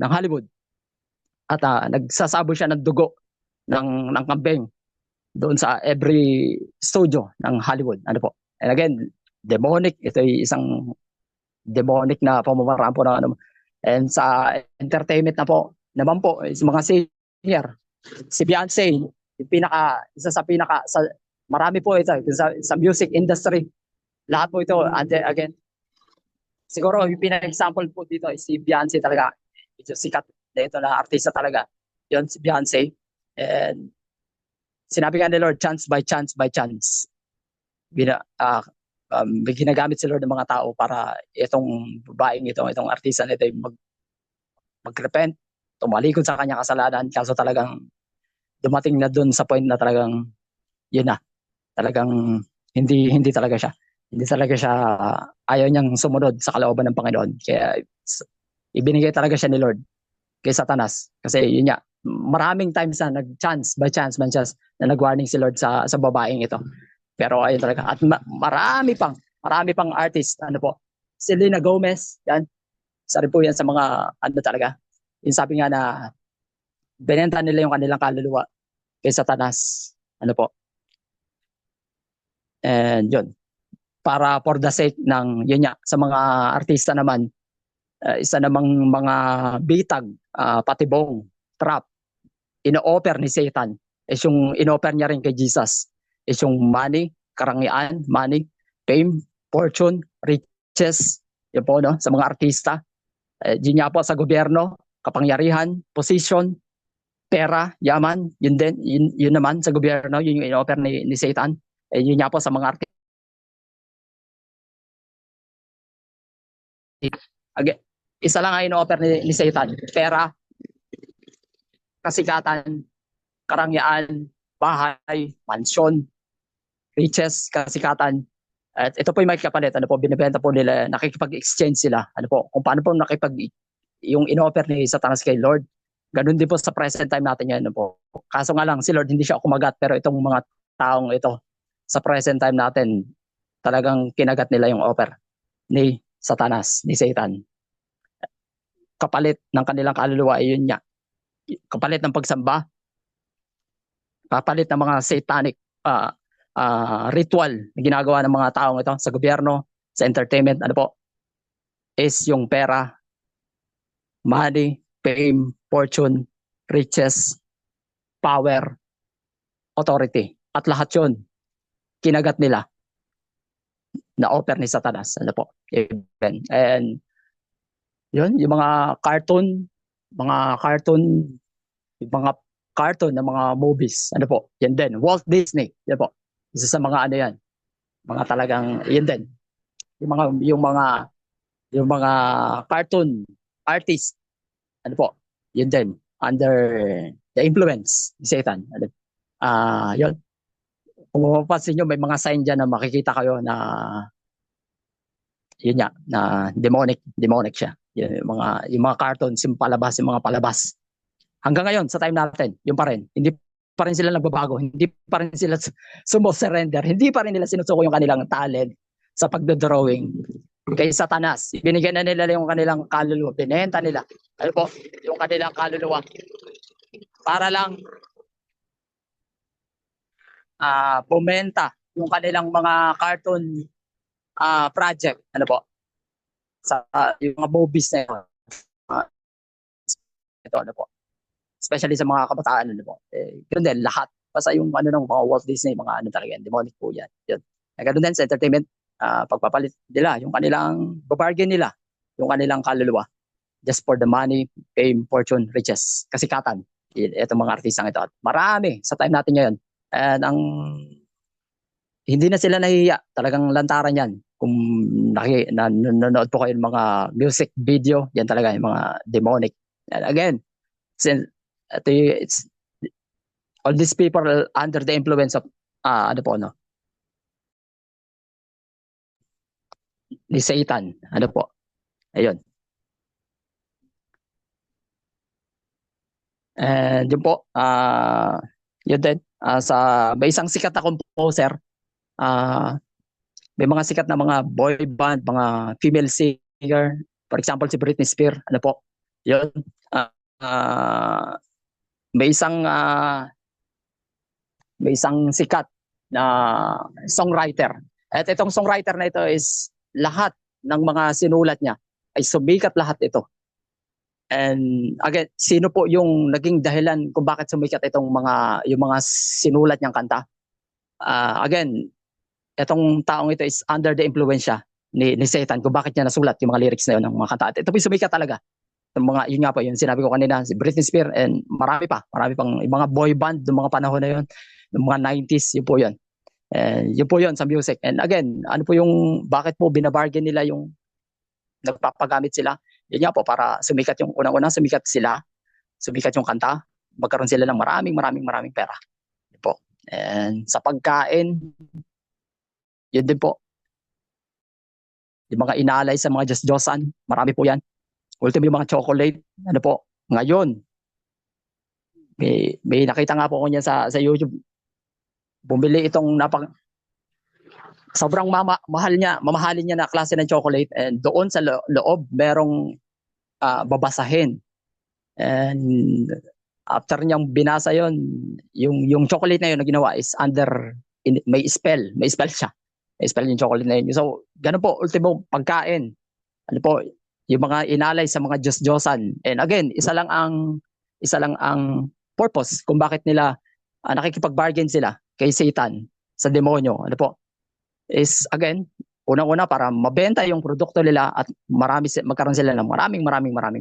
Speaker 1: Hollywood. At nagsasabo siya ng dugo ng kambing doon sa every studio ng Hollywood. Ano po? And again, demonic. Ito ay isang demonic na pamamaraan po ng ano. And sa entertainment na po, naman po, is mga singer. Si Beyonce, marami po ito sa music industry. Lahat po ito, and again, siguro yung pinaka-example po dito is si Beyonce talaga. Ito sikat na ito na artista talaga. Yun si Beyonce. And sinabi nga ni Lord, chance by chance by chance. May ginagamit si Lord ng mga tao para itong babaeng itong artista nito mag-repent, tumalikod sa kanyang kasalanan, kaso talagang dumating na dun sa point na talagang yun na. Talagang hindi talaga siya. Hindi talaga siya, ayaw niyang sumunod sa kalooban ng Panginoon. Kaya ibinigay talaga siya ni Lord kay Satanas. Kasi yun nga, maraming times na nag-chance by chance na nag-warning si Lord sa babaeng ito. Pero ayun talaga. At marami pang artist. Ano po? Selena Gomez, yan. Isa rin po yan sa mga ano talaga. Yung sabi nga na binenta nila yung kanilang kaluluwa kay Satanas. Ano po? And yun, para for the sake ng, yun nga, sa mga artista naman, isa namang mga bitag, patibong, trap, ino-offer ni Satan is yung ino-offer niya rin kay Jesus is yung money, karangyaan, money, fame, fortune, riches, yun po, no, sa mga artista. Yun nga po sa gobyerno, kapangyarihan, position, pera, yaman, yun din, yun naman sa gobyerno, yun yung ino-offer ni Satan. Yun nga po sa mga artista. Again, isa lang ang ino-offer ni Satan, pera, kasikatan, karangyaan, bahay, mansyon, riches, kasikatan. At ito po yung may kapalit, ano po, binibenta po nila, nakikipag-exchange sila. Ano po, kung paano po yung in-offer ni Satanas kay Lord. Ganun din po sa present time natin ngayon, ano po. Kaso nga lang, si Lord hindi siya kumagat, pero itong mga taong ito, sa present time natin, talagang kinagat nila yung offer ni Satanas, ni Satan. Kapalit ng kanilang kaluluwa ay yun nga. Kapalit ng pagsamba, kapalit ng mga satanic ritual na ginagawa ng mga taong ito sa gobyerno, sa entertainment, ano po, is yung pera, money, fame, fortune, riches, power, authority. At lahat yun, kinagat nila na offer ni Satanas. Ano po? Amen. And yun, yung mga cartoon, yung mga cartoon ng mga movies, ano po, yan din. Walt Disney, yan po. Isa sa mga ano yan, mga talagang, yan din. Yung mga cartoon artist, ano po, yun din, under the influence ni Satan. Ano, yun. Kung mapapansin nyo, may mga sign dyan na makikita kayo na yun nga, na demonic siya. Yung mga cartoons, yung mga palabas. Hanggang ngayon, sa time natin, yun pa rin. Hindi pa rin sila nagbabago. Hindi pa rin sila surrender. Hindi pa rin nila sinusuko yung kanilang talent sa pagdodrawing kay Satanas. Binigyan na nila yung kanilang kaluluwa. Binenta nila. Ano po? Yung kanilang kaluluwa. Para lang bumenta yung kanilang mga cartoon project. Ano po? Sa yung mga movies na yun. Ito, ano po? Especially sa mga kabataan, ano po. Yun din, lahat. Basta yung ano ng mga Walt Disney, mga ano talaga yan, demonic po yan. Yun. Ganun din sa entertainment, pagpapalit nila, yung kanilang babargain nila, yung kanilang kaluluwa. Just for the money, fame, fortune, riches, kasikatan. Itong mga artistang ito. Marami sa time natin ngayon. And hindi na sila nahihiya. Talagang lantaran yan. Kung nanonood po kayo ng mga music video, yan talaga yung mga demonic. And again, since it's all these people under the influence of ano po, no, ni Satan, ano po, ayun. And yun po, yun din, may isang sikat na composer, may mga sikat na mga boy band, mga female singer, for example si Britney Spears, ano po, yun, may isang sikat na songwriter. At itong songwriter na ito is lahat ng mga sinulat niya ay sumikat lahat ito. And again, sino po yung naging dahilan kung bakit sumikat yung mga sinulat niyang kanta? Again, itong taong ito is under the influence ni Satan kung bakit niya nasulat yung mga lyrics na yun ng mga kanta. At ito po yung sumikat talaga. Yun nga po, yung sinabi ko kanina, si Britney Spears and marami pang yung mga boy band ng mga panahon na yun, ng mga 90s, yun po yun. And yun po yun sa music. And again, ano po yung, bakit po binabargain nila yung nagpapagamit sila? Yun nga po, para sumikat yung unang-unang sumikat yung kanta, magkaroon sila ng maraming pera. Yun po. And sa pagkain, yun din po. Yung mga inalay sa mga Diyos-Diyosan, marami po yan. Ultimo yung mga chocolate, ano po, ngayon, may nakita nga po ko niya sa YouTube, bumili itong sobrang mamahalin niya na klase ng chocolate, and doon sa loob, merong babasahin. And After niyang binasa yon, yung chocolate na yun na ginawa is may spell siya. May spell yung chocolate na yun. So, ganun po, ultimo pagkain. Ano po, yung mga inalay sa mga Diyos-Diyosan. And again, isa lang ang purpose kung bakit nila nakikipag-bargain sila kay Satan, sa demonyo. Ano po? Is again, unang-una para mabenta yung produkto nila at magkaroon sila ng maraming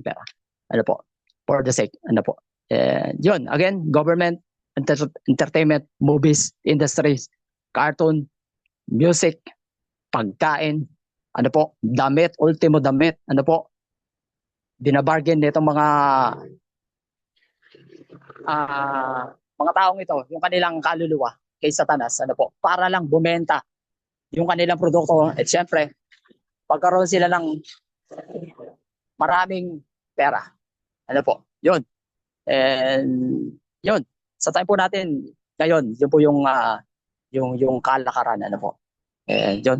Speaker 1: pera. Ano po? For the sake, ano po? Yun, again, government, entertainment, movies, industries, cartoon, music, pagkain, ano po, damit, ultimo damit, ano po, binabargain nitong mga taong ito, yung kanilang kaluluwa kay Satanas, ano po, para lang bumenta yung kanilang produkto. At syempre, pagkaroon sila ng maraming pera. Ano po, yun. And yun, sa time po natin ngayon, yun po yung kalakaran, ano po. And yun.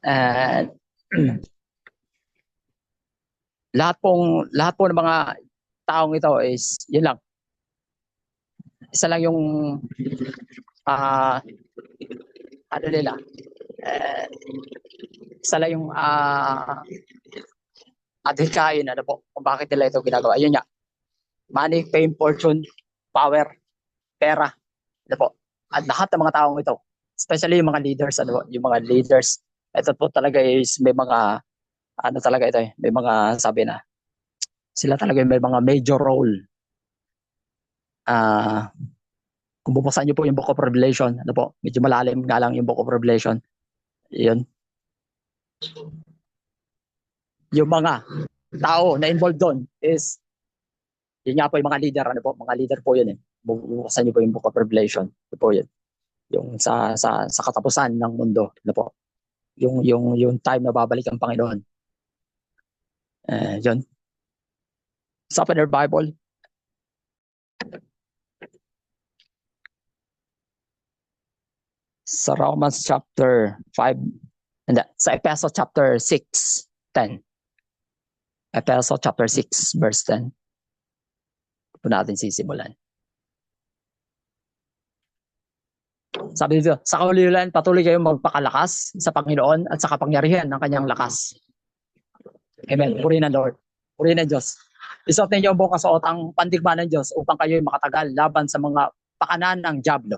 Speaker 1: And lahat po ng mga taong ito is yun lang. Isa lang yung ano nila. Isa lang yung adhikain, ano po, kung bakit nila ito ginagawa. Yun nga. Money, fame, fortune, power, pera. Ano po. At lahat ng mga taong ito, especially yung mga leaders, ano po, yung mga leaders, ito po talaga is may mga ano talaga ito may mga sabi na sila talaga may mga major role. Kung bubuksan niyo po yung Book of Revelation, ano po, medyo malalim nga lang yung Book of Revelation. Yun. Yung mga tao na involved doon is yun nga po yung mga leader, ano po, mga leader po yun eh. Bubuksan niyo po yung Book of Revelation. Ito po yun. Yung sa katapusan ng mundo, ano po. Yung time na babalik ang Panginoon. Yun. Sa open your Bible. Sa Romans chapter 5, and sa Epeso chapter 6:10. Epeso chapter 6 verse 10. Po natin sisimulan. Sabi dito, sa kahulugan patuloy kayong magpakalakas sa Panginoon at sa kapangyarihan ng kanyang lakas. Amen. Purihin ng Lord. Purihin ng Diyos. Isuot ninyo ang buong kasuotang pandigma ng Diyos upang kayo'y makatagal laban sa mga pakanan ng dyablo.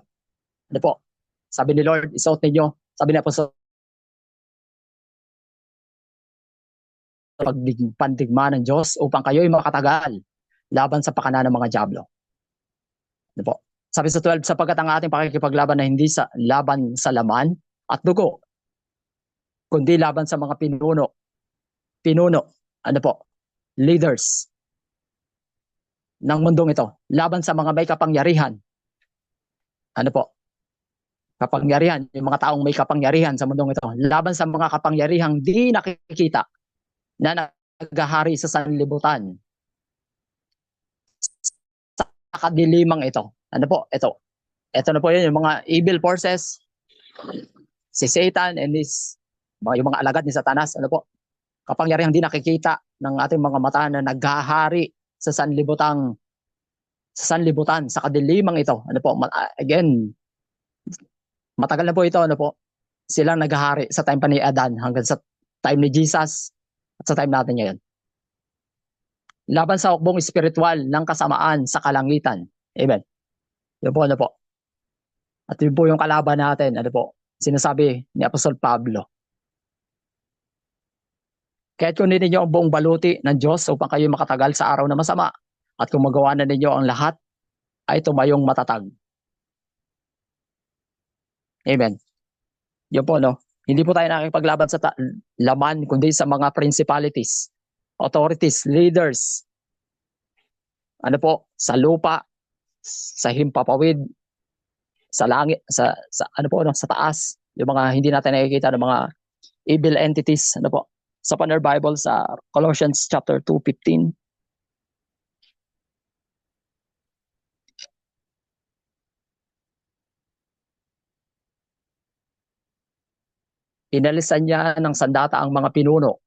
Speaker 1: Ano po? Sabi ni Lord, isuot ninyo. Sabi ni Apostol, pandigma ng Diyos upang kayo'y makatagal laban sa pakanan ng mga dyablo. Ano po? Sabi sa 12, sapagkat ang ating pakikipaglaban na hindi sa laban sa laman at dugo, kundi laban sa mga pinuno, ano po, leaders ng mundong ito, laban sa mga may kapangyarihan, ano po, kapangyarihan, yung mga taong may kapangyarihan sa mundong ito, laban sa mga kapangyarihang di nakikita na naghahari sa sanlibutan, sa kadilimang ito. Ano po? Ito na po yun, yung mga evil forces, si Satan and yung mga alagad ni Satanas, ano po? Kapangyarihang di nakikita ng ating mga mata na naghahari sa sanlibutan, sa kadilimang ito. Ano po? Again, matagal na po ito, ano po? Silang naghahari sa time pa ni Adan hanggang sa time ni Jesus at sa time natin ngayon. Laban sa hukbong espiritual ng kasamaan sa kalangitan. Amen. Yun po, ano po. At yun po yung kalaban natin, ano po, sinasabi ni Apostol Pablo. Kaya't kunin ninyo ang buong baluti ng Diyos upang kayo makatagal sa araw na masama. At kung magawa na ninyo ang lahat, ay tumayong matatag. Amen. Yun po, no? Hindi po tayo nakikipaglaban sa laman, kundi sa mga principalities, authorities, leaders. Ano po? Sa lupa, sa himpapawid, sa langit, sa ano po, no? Sa taas. Yung mga hindi natin nakikita ng mga evil entities, ano po? Sa Panner Bible, sa Colossians chapter 2:15. Inalisan niya ng sandata ang mga pinuno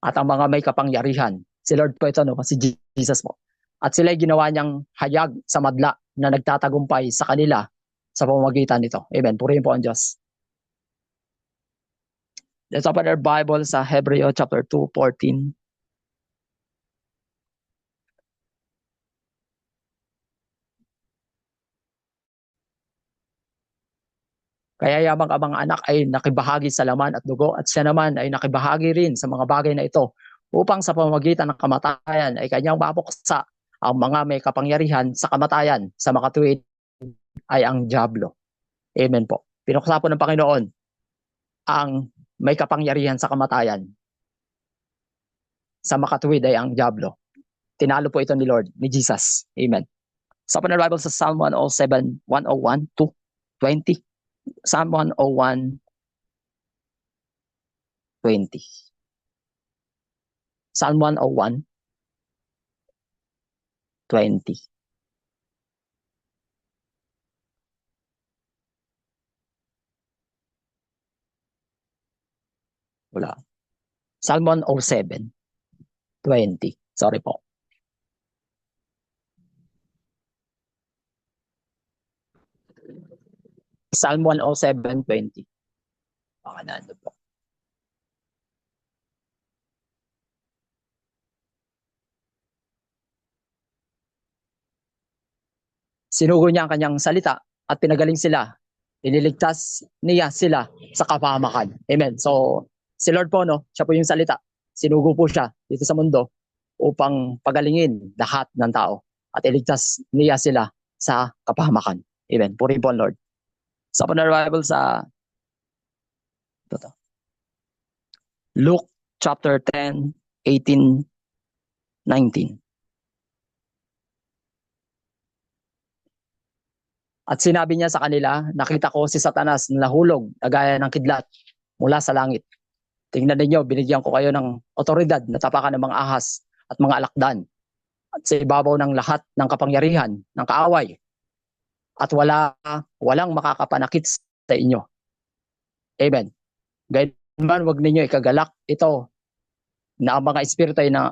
Speaker 1: at ang mga may kapangyarihan. Si Lord po ito, no? Si Jesus po. at sila'y ginawa niyang hayag sa madla na nagtatagumpay sa kanila sa pamamagitan nito. Amen. Purihin po ang Diyos. Let's open our Bible sa Hebreo chapter 2:14. Kaya yamang ang mga anak ay nakibahagi sa laman at dugo at siya naman ay nakibahagi rin sa mga bagay na ito upang sa pamamagitan ng kamatayan ay kanyang mapuksa ang mga may kapangyarihan sa kamatayan sa makatuwid ay ang diablo. Amen po. Pinuksa po ng Panginoon ang may kapangyarihan sa kamatayan sa makatuwid ay ang diablo. Tinalo po ito ni Lord, ni Jesus. Amen. Sa Open Bible sa Psalm 107, 101 to 20. Psalm 101, 20. Psalm 101, 20. Wala. Psalm 107, 20. Sorry po. Psalm 107, 20. Baka nando po. Sinugo niya ang kanyang salita at pinagaling sila. Iniligtas niya sila sa kapahamakan. Amen. So, si Lord po, no, siya po yung salita. Sinugo po siya dito sa mundo upang pagalingin lahat ng tao at iligtas niya sila sa kapahamakan. Amen. Purihin po ang Lord. Sa Bible sa Luke chapter 10, 18, 19. At sinabi niya sa kanila, nakita ko si Satanas na nahulog na gaya ng kidlat mula sa langit. Tingnan ninyo, binigyan ko kayo ng otoridad na tapakan ng mga ahas at mga alakdan at sa ibabaw ng lahat ng kapangyarihan ng kaaway at walang makakapanakit sa inyo. Amen. Gayunman, wag ninyo ikagalak ito na ang mga espiritu ay na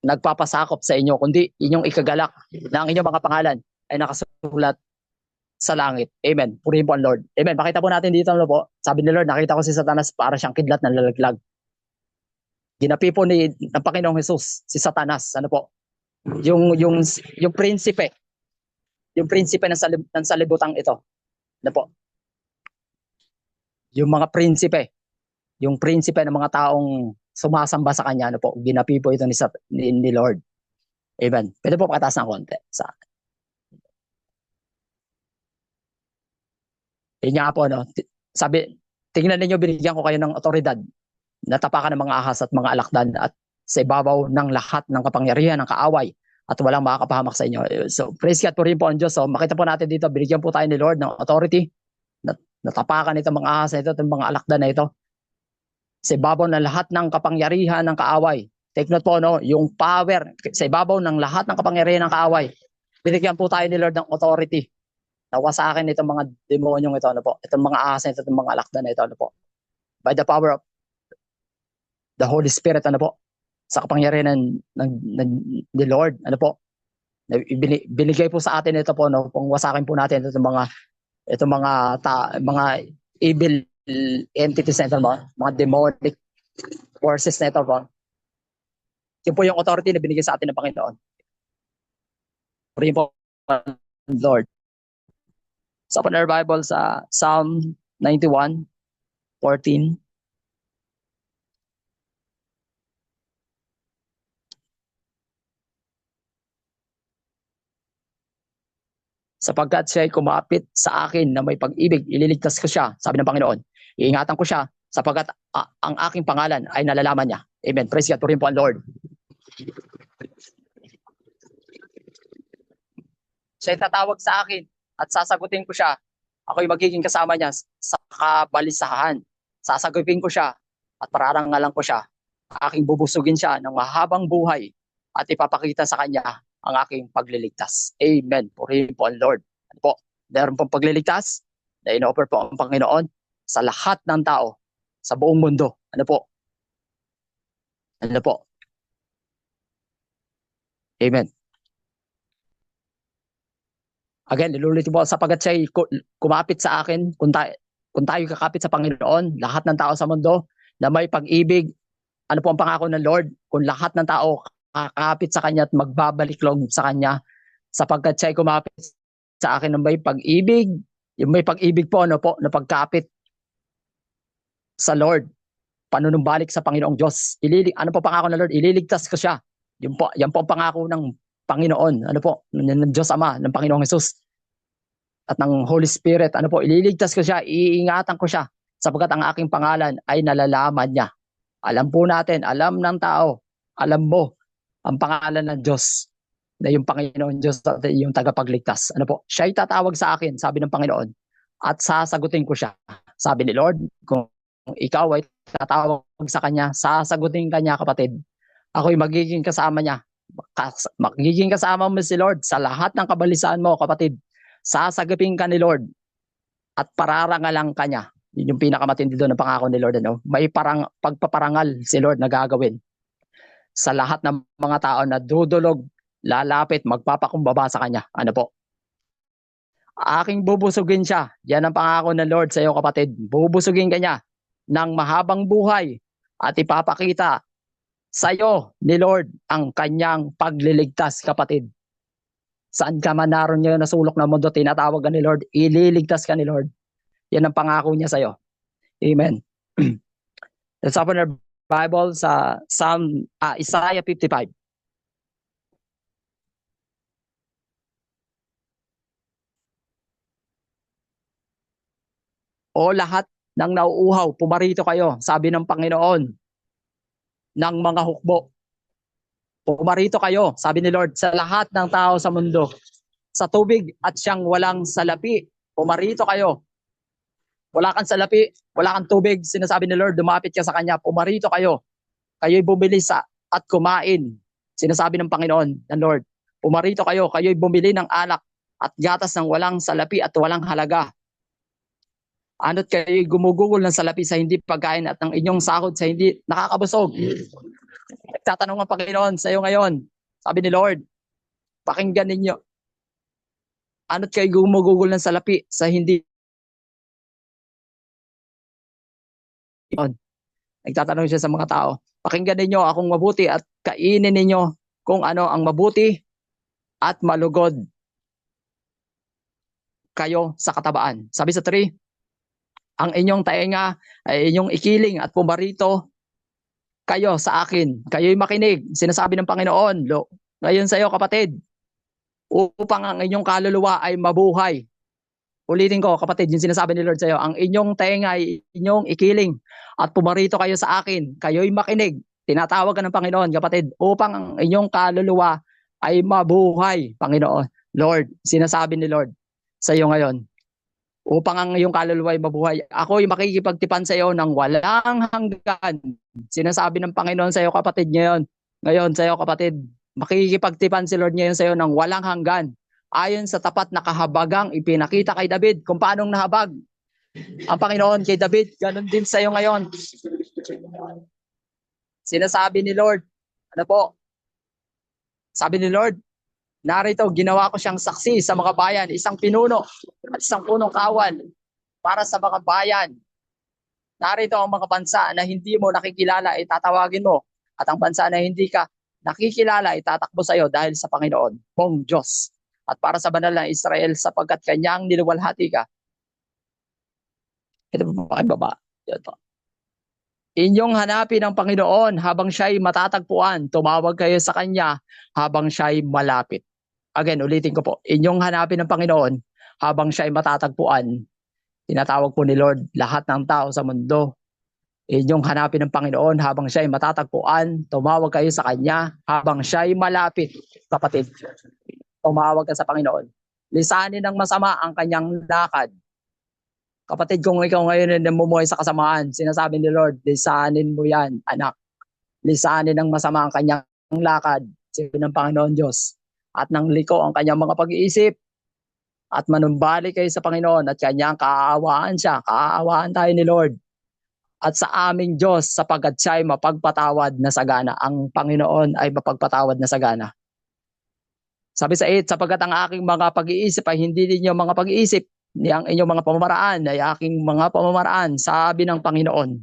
Speaker 1: nagpapasakop sa inyo, kundi inyong ikagalak na ang inyong mga pangalan ay nakasulat sa langit. Amen. Purihin po ang Lord. Amen. Pakita po natin dito, ano po, sabi ni Lord, nakita ko si Satanas para siyang kidlat na lalaglag. Ginapi po ng Panginoong Jesus si Satanas, ano po, yung prinsipe, ng salibutang ito. Ano po? Yung mga prinsipe, yung prinsipe ng mga taong sumasamba sa kanya, ano po, ginapi po ito ni Lord. Amen. Pwede po pakataas ng konti sa yun nga po, no? Sabi, tingnan ninyo, binigyan ko kayo ng otoridad na tapakan ng mga ahas at mga alakdan at sa ibabaw ng lahat ng kapangyarihan ng kaaway at walang makakapahamak sa inyo. So, praise God po rin po ang Diyos. So, makita po natin dito, binigyan po tayo ni Lord ng authority na natapakan ito mga ahas na ito, itong mga alakdan na ito. Sa ibabaw ng lahat ng kapangyarihan ng kaaway. Take note po, no? Yung power, sa ibabaw ng lahat ng kapangyarihan ng kaaway. Binigyan po tayo ni Lord ng authority. Nawa sa akin itong mga demonyong ito, ano po? Itong mga ahas na ito, itong mga alakdan na ito, ano po? By the power of the Holy Spirit, ano po? Sa kapangyarihan ni Lord, ano po? Binigay po sa atin ito po, no? Kung wasakin po natin itong mga evil entities na ito, mga demonic forces na ito po. Yun po yung authority na binigay sa atin ng Panginoon. Purihin po, Lord. Sa Open Bible sa Psalm 91, 14. Sapagkat siya ay kumapit sa akin na may pag-ibig, ililigtas ko siya, sabi ng Panginoon. Iingatan ko siya sapagkat ang aking pangalan ay nalalaman niya. Amen. Praise God. Purihin po ang Lord. Siya ay tatawag sa akin at sasagutin ko siya. Ako'y magiging kasama niya sa kabalisahan. Sasagutin ko siya at pararangalan ko siya. Aking bubusugin siya ng mahabang buhay at ipapakita sa kanya ang aking pagliligtas. Amen. Purihin po ang Lord. Ano po? Meron pong pagliligtas na in-offer po ang Panginoon sa lahat ng tao sa buong mundo. Ano po? Ano po? Amen. Again, ilulit po, sapagat siya'y kumapit sa akin, kung tayo kakapit sa Panginoon, lahat ng tao sa mundo na may pag-ibig, ano po ang pangako ng Lord? Kung lahat ng tao kakapit sa Kanya at magbabalik loob sa Kanya, sapagkat siya'y kumapit sa akin ng may pag-ibig, yung may pag-ibig po, ano po, na pagkapit sa Lord, panunumbalik sa Panginoong Diyos. Ano po pangako ng Lord? Ililigtas ko siya. Yan po ang pangako ng Panginoon, ano po, ng Diyos Ama, ng Panginoong Hesus at ng Holy Spirit. Ano po, ililigtas ko siya, iingatan ko siya, sapagkat ang aking pangalan ay nalalaman niya. Alam po natin, alam ng tao, alam mo ang pangalan ng Diyos, na yung Panginoon Diyos at yung tagapagligtas. Ano po, siya'y tatawag sa akin, sabi ng Panginoon, at sasagutin ko siya. Sabi ni Lord, kung ikaw ay tatawag sa Kanya, sasagutin Kanya, kapatid. Ako'y magiging kasama niya. Magiging kasama mo si Lord sa lahat ng kabalisaan mo, kapatid. Sasagipin ka ni Lord at pararangalang ka niya. Yun yung pinakamatindi doon ng pangako ni Lord. Ano? May pagpaparangal si Lord na gagawin sa lahat ng mga tao na dudulog, lalapit, magpapakumbaba sa Kanya. Ano po? Aking bubusugin siya. Yan ang pangako ng Lord sa iyo, kapatid. Bubusugin ka niya ng mahabang buhay at ipapakita sa iyo ni Lord ang Kanyang pagliligtas, kapatid. Saan ka man naroon ngayon na sulok ng mundo, tinatawag ka ni Lord, ililigtas ka ni Lord. Yan ang pangako niya sa iyo. Amen. Let's open our Bible sa Isaiah 55. O lahat ng nauuhaw, pumarito kayo, sabi ng Panginoon ng mga hukbo. Pumarito kayo, sabi ni Lord, sa lahat ng tao sa mundo, sa tubig at siyang walang salapi. Pumarito kayo. Wala kang salapi, wala kang tubig, sinasabi ni Lord, dumapit ka sa Kanya, pumarito kayo. Kayo'y bumili at kumain. Sinasabi ng Panginoon, ng Lord, pumarito kayo, kayo'y bumili ng alak at gatas ng walang salapi at walang halaga. Ano't kayo'y gumugugol ng salapi sa hindi pagkain at ng inyong sahod sa hindi nakakabusog. Nagtatanong ang Panginoon sa iyo ngayon, sabi ni Lord, pakinggan ninyo. Ano't kayo'y gumugugol ng salapi sa hindi. Nagtatanong siya sa mga tao, pakinggan ninyo akong mabuti at kainin ninyo kung ano ang mabuti at malugod kayo sa katabaan. Sabi sa 3, ang inyong taenga ay inyong ikiling at pumarito kayo sa akin. Kayo'y makinig, sinasabi ng Panginoon, ngayon sa iyo, kapatid, upang ang inyong kaluluwa ay mabuhay. Ulitin ko, kapatid, yung sinasabi ni Lord sa iyo, ang inyong taenga ay inyong ikiling at pumarito kayo sa akin. Kayo'y makinig. Tinatawag ka ng Panginoon, kapatid, upang ang inyong kaluluwa ay mabuhay. Panginoon, Lord, sinasabi ni Lord sa iyo ngayon, upang ang iyong kaluluwa ay mabuhay. Ako'y makikipagtipan sa iyo ng walang hanggan. Sinasabi ng Panginoon sa iyo, kapatid, ngayon sa iyo, kapatid, makikipagtipan si Lord ngayon sa iyo ng walang hanggan. Ayon sa tapat na kahabagang ipinakita kay David, kung paanong nahabag ang Panginoon kay David, ganun din sa iyo ngayon. Sinasabi ni Lord, ano po? Sabi ni Lord, narito, ginawa ko siyang saksi sa mga bayan, isang pinuno at isang punong kawan para sa mga bayan. Narito ang mga bansa na hindi mo nakikilala, itatawagin mo. At ang bansa na hindi ka nakikilala, itatakbo sa iyo dahil sa Panginoon, mong Diyos. At para sa banal na Israel, sapagkat Kanyang niluwalhati ka. Ito po pakibaba. Ito. Inyong hanapin ang Panginoon habang siya'y matatagpuan. Tumawag kayo sa Kanya habang siya'y malapit. Again, ulitin ko po. Inyong hanapin ang Panginoon habang siya'y matatagpuan. Tinatawag po ni Lord lahat ng tao sa mundo. Inyong hanapin ang Panginoon habang siya'y matatagpuan. Tumawag kayo sa Kanya habang siya'y malapit. Kapatid, tumawag ka sa Panginoon. Lisanin ng masama ang kanyang lakad. Kapatid, kung ikaw ngayon ay namumuhay sa kasamaan, sinasabi ni Lord, lisanin mo yan, anak. Lisanin ng masama ang kanyang lakad, sabi ng Panginoon Diyos. At nang liko ang kanyang mga pag-iisip, at manumbalik kayo sa Panginoon, at kanyang kaaawaan siya. Kaaawaan tayo ni Lord. At sa aming Diyos, sapagkat siya ay mapagpatawad na sagana. Ang Panginoon ay mapagpatawad na sagana. Sabi sa 8, sapagkat ang aking mga pag-iisip ay hindi ninyo mga pag-iisip, ni ang inyong mga pamamaraan ay aking mga pamamaraan, sabi ng Panginoon.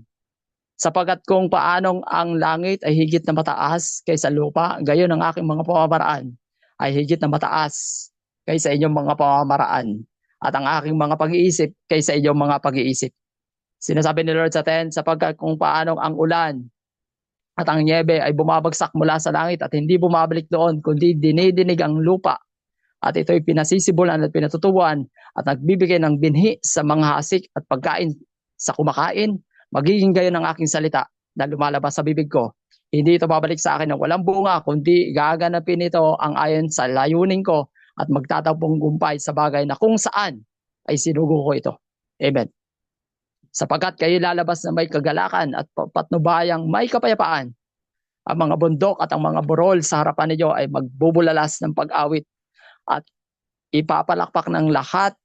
Speaker 1: Sapagkat kung paanong ang langit ay higit na mataas kaysa lupa, gayon ang aking mga pamamaraan ay higit na mataas kaysa inyong mga pamamaraan, at ang aking mga pag-iisip kaysa inyong mga pag-iisip. Sinasabi ni Lord sa 10, sapagkat kung paanong ang ulan at ang niebe ay bumabagsak mula sa langit at hindi bumabalik doon, kundi dinidinig ang lupa at ito'y pinasisibulan at pinatutubuan at nagbibigay ng binhi sa mga hasik at pagkain sa kumakain, magiging gayon ang aking salita na lumalabas sa bibig ko. Hindi ito babalik sa akin ng walang bunga, kundi gaganapin ito ang ayon sa layunin ko at magtatapong gumpay sa bagay na kung saan ay sinugo ko ito. Amen. Sapagkat kayo lalabas na may kagalakan at patnubayang may kapayapaan. Ang mga bundok at ang mga burol sa harapan ninyo ay magbubulalas ng pag-awit at ipapalakpak ng lahat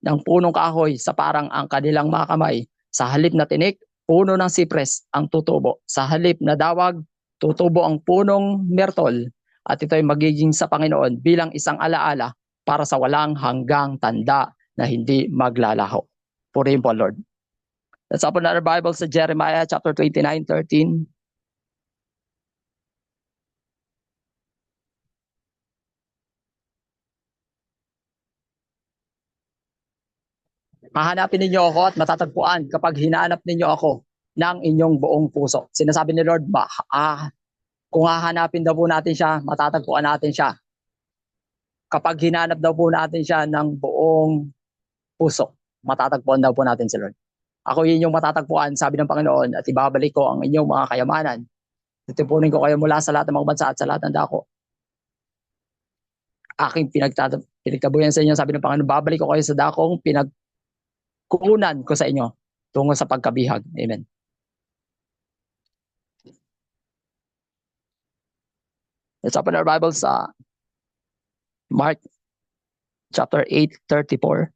Speaker 1: ng punong kahoy sa parang ang kanilang mga kamay. Sa halip na tinik, puno ng sipres ang tutubo. Sa halip na dawag, tutubo ang punong mertol. At ito ay magiging sa Panginoon bilang isang alaala para sa walang hanggang tanda na hindi maglalaho. Purihin po, Lord. Let's open our Bible sa Jeremiah chapter 29:13. Hahanapin ninyo ako at matatagpuan kapag hinanap ninyo ako ng inyong buong puso. Sinasabi ni Lord, kung hahanapin daw po natin siya, matatagpuan natin siya. Kapag hinanap daw po natin siya ng buong puso, matatagpuan daw po natin si Lord. Ako yun yung matatagpuan, sabi ng Panginoon, at ibabalik ko ang inyong mga kayamanan. Titipunin ko kayo mula sa lahat ng mga bansa at sa lahat ng dako. Aking pinagtabuyan sa inyo, sabi ng Panginoon, babalik ko kayo sa dakong pinagkuunan ko sa inyo tungo sa pagkabihag. Amen. Let's open our Bible sa Mark chapter 8:34.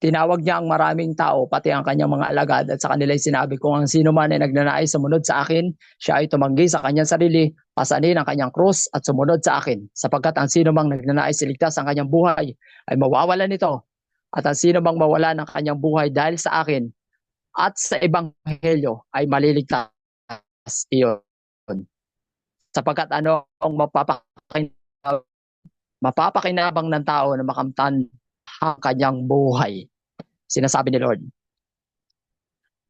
Speaker 1: Tinawag niya ang maraming tao, pati ang kanyang mga alagad, at sa kanila sinabi, kung ang sino man ay nagnanais sumunod sa akin, siya ay tumanggi sa kanyang sarili, pasanin ang kanyang krus at sumunod sa akin. Sapagkat ang sino mang nagnanais iligtas ang kanyang buhay ay mawawalan nito. At ang sino mang mawala ng kanyang buhay dahil sa akin at sa ebanghelyo ay maliligtas iyon. Sapagkat ano ang mapapakinabang ng tao na makamtan ang kanyang buhay. Sinasabi ni Lord.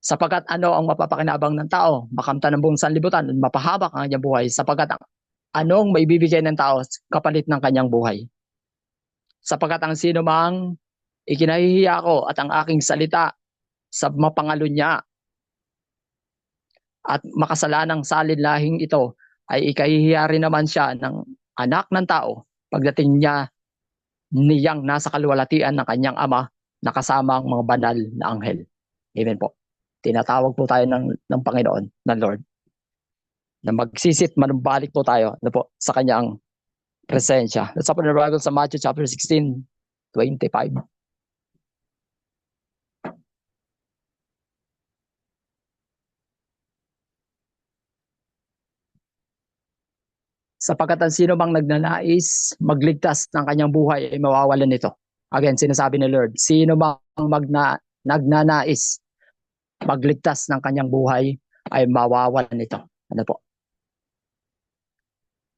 Speaker 1: Sapagkat ano ang mapapakinabang ng tao, makamtan ng buong sanlibutan, mapahaba ang kanyang buhay, sapagkat anong maibibigay ng tao kapalit ng kanyang buhay. Sapagkat ang sino mang ikinahihiya ko at ang aking salita sa mapangalo niya at makasalanang salinlahing ito ay ikahihiya rin naman siya ng anak ng tao pagdating niyang nasa kaluwalhatian ng kanyang ama na kasama ang mga banal na anghel. Amen po. Tinatawag po tayo ng Panginoon, ng Lord, na magsisit, manumbalik po tayo po, sa kanyang presensya. Let's open the Bible sa Matthew chapter 16:25. Sapagkat ang sino mang nagnanais magligtas ng kanyang buhay ay mawawalan nito. Again, sinasabi ni Lord, sino mang nagnanais magligtas ng kanyang buhay ay mawawalan nito. Ano po?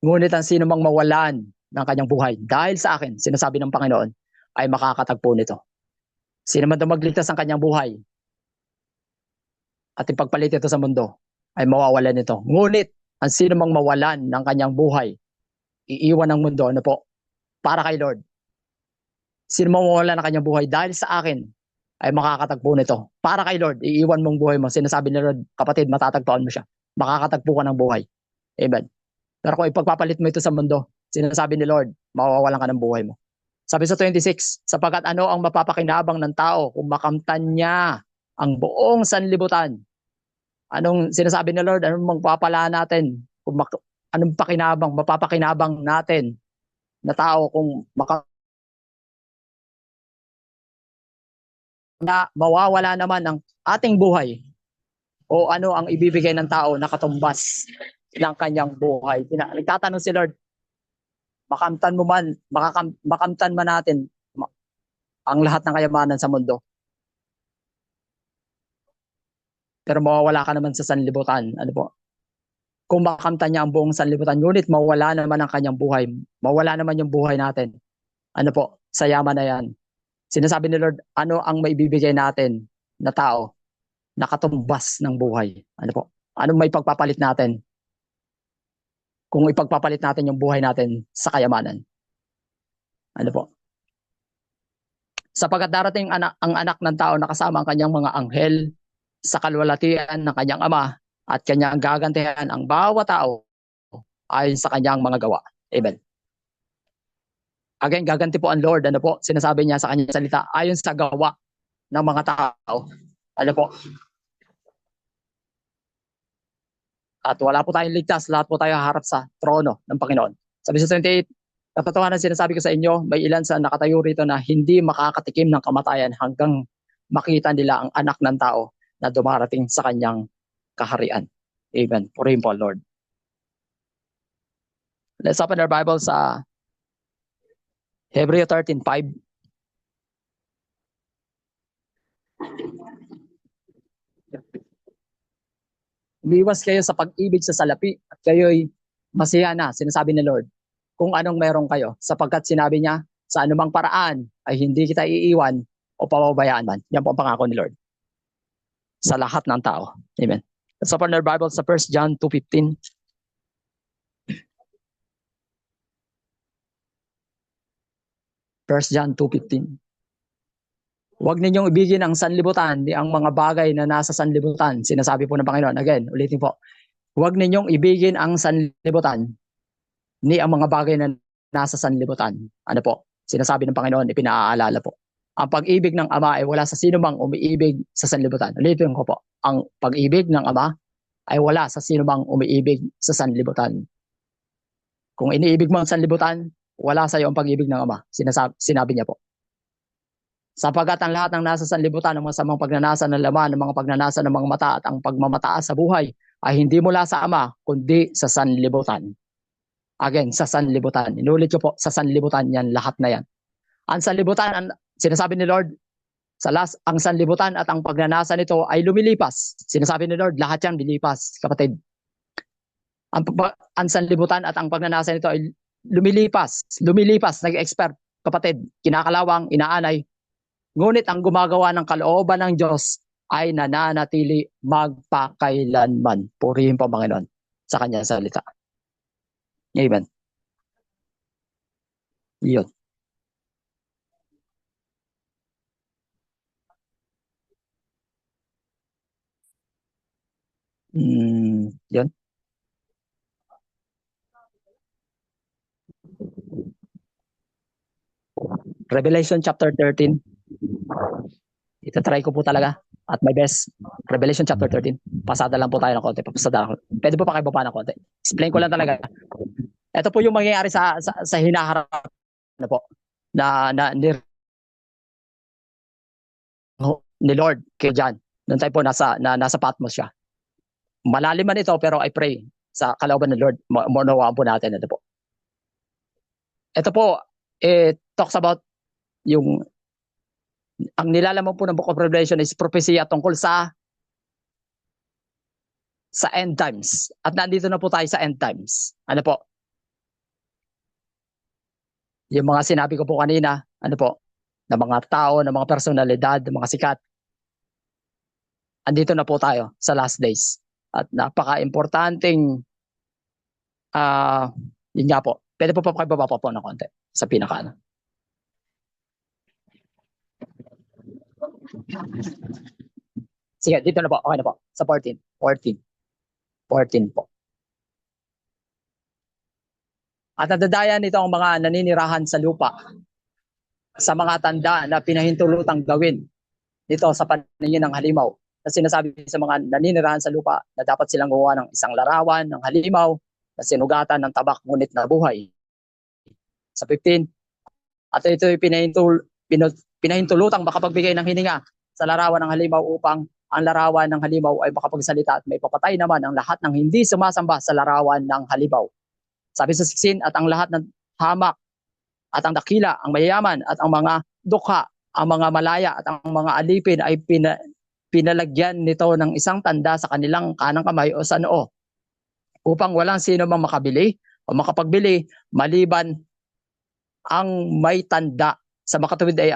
Speaker 1: Ngunit ang sino mang mawalan ng kanyang buhay dahil sa akin, sinasabi ng Panginoon, ay makakatagpo nito. Sino man magligtas ng kanyang buhay at ipagpalit ito sa mundo, ay mawawalan nito. Ngunit ang sino mang mawalan ng kanyang buhay, iiwan ng mundo, ano po? Para kay Lord. Sino mang mawalan ng kanyang buhay dahil sa akin, ay makakatagpo nito. Para kay Lord, iiwan mong buhay mo. Sinasabi ni Lord, kapatid, matatagpuan mo siya. Makakatagpo ka ng buhay. Amen. Pero kung ipagpapalit mo ito sa mundo, sinasabi ni Lord, mawawalan ka ng buhay mo. Sabi sa 26, sapagkat ano ang mapapakinabang ng tao kung makamtan niya ang buong sanlibutan? Anong sinasabi ni Lord? Anong magpapala natin? Anong mapapakinabang natin na tao kung na mawawala naman ang ating buhay
Speaker 3: O ano ang ibibigay ng tao na katumbas ng kanyang buhay? Nagtatanong si Lord, makamtan mo man, makamtan man natin ang lahat ng kayamanan sa mundo. Pero mawawala ka naman sa sanlibutan. Ano po? Kung makamtan niya ang buong sanlibutan, ngunit mawala naman ang kanyang buhay. Mawala naman yung buhay natin. Ano po? Sa yaman na yan. Sinasabi ni Lord, ano ang maibibigay natin na tao na katumbas ng buhay? Ano po? Anong may pagpapalit natin? Kung ipagpapalit natin yung buhay natin sa kayamanan. Ano po? Sapagkat darating ang anak ng tao na kasama ang kanyang mga anghel sa kalwalatian ng kanyang ama at kanyang gagantihan ang bawat tao ayon sa kanyang mga gawa. Amen. Again, gaganti po ang Lord. Ano po? Sinasabi niya sa kanyang salita ayon sa gawa ng mga tao. Ano po? At wala po tayong ligtas. Lahat po tayo haharap sa trono ng Panginoon. Sabi sa 28, katotohanan sinasabi ko sa inyo, may ilan sa nakatayo rito na hindi makakatikim ng kamatayan hanggang makita nila ang anak ng tao na dumarating sa kanyang kaharian. Amen. Purihin po, Lord. Let's open our Bible sa Hebreo 13:5. Umiwas kayo sa pag-ibig sa salapi at kayo'y masiya na, sinasabi ni Lord, kung anong meron kayo. Sapagkat sinabi niya, sa anumang paraan ay hindi kita iiwan o pababayaan man. Yan po ang pangako ni Lord sa lahat ng tao. Amen. Let's open our Bible sa 1 John 2:15. 1 John 2:15. Huwag ninyong ibigin ang sanlibutan, ang mga bagay na nasa sanlibutan. Sinasabi po ng Panginoon. Again, ulitin po. Huwag ninyong ibigin ang sanlibutan ni ang mga bagay na nasa sanlibutan. Ano po? Sinasabi ng Panginoon, ipinaalala po. Ang pag-ibig ng Ama ay wala sa sino mang umiibig sa sanlibutan. Ulitin ko po. Ang pag-ibig ng Ama ay wala sa sino mang umiibig sa sanlibutan. Kung iniibig mo ang sanlibutan, wala sa iyo ang pag-ibig ng Ama. Sinabi niya po. Sapagkat ang lahat ng nasa sanlibutan, ang masamang pagnanasa ng laman, ang mga pagnanasa ng mga mata at ang pagmamataas sa buhay ay hindi mula sa Ama, kundi sa sanlibutan. Again, sa sanlibutan. Inulit ko po, sa sanlibutan yan, lahat na yan. Ang sanlibutan, sinasabi ni Lord, ang sanlibutan at ang pagnanasa nito ay lumilipas. Sinasabi ni Lord, lahat yan lilipas, kapatid. Ang sanlibutan at ang pagnanasa nito ay lumilipas, nag-expert, kapatid, kinakalawang, inaanay. Ngunit ang gumagawa ng kalooban ng Diyos ay nananatili magpakailanman. Purihin po Panginoon sa kanyang salita. Amen. Yun. Yun. Revelation chapter 13. Itatry ko po talaga at my best. Revelation chapter 13. Pasada lang po tayo ng konti. Pwede po pakibaba ng konti. Explain ko lang talaga. Ito po yung mangyayari sa hinaharap na po na ni Lord kay John. Noong tayo po nasa Patmos siya. Malalim man ito pero I pray sa kalooban ng Lord, maunawaan po natin ito po. Ito po, talks about ang nilalaman po ng Book of Revelation is propesya tungkol sa end times. At nandito na po tayo sa end times. Ano po? Yung mga sinabi ko po kanina, ano po? Na mga tao, na mga personalidad, na mga sikat. Andito na po tayo sa last days. At napaka-importanting yun nga po. Pwede po pakibaba po ng konti sa pinaka. Sige, dito na po. Okay na po. Sa 14 po. At nadadaya nito ang mga naninirahan sa lupa sa mga tanda na pinahintulutang gawin nito sa paningin ng halimaw na sinasabi sa mga naninirahan sa lupa na dapat silang gumawa ng isang larawan ng halimaw na sinugatan ng tabak ngunit na buhay. Sa 15, at ito'y pinahintulutang makapagbigay ng hininga sa larawan ng halimaw upang ang larawan ng halimaw ay makapagsalita at may papatay naman ang lahat ng hindi sumasamba sa larawan ng halimaw. Sabi sa 16, at ang lahat ng hamak at ang dakila, ang mayayaman at ang mga dukha, ang mga malaya at ang mga alipin ay pinalagyan nito ng isang tanda sa kanilang kanang kamay o sa noo upang walang sino mang makabili o makapagbili maliban ang may tanda sa makatuwid ay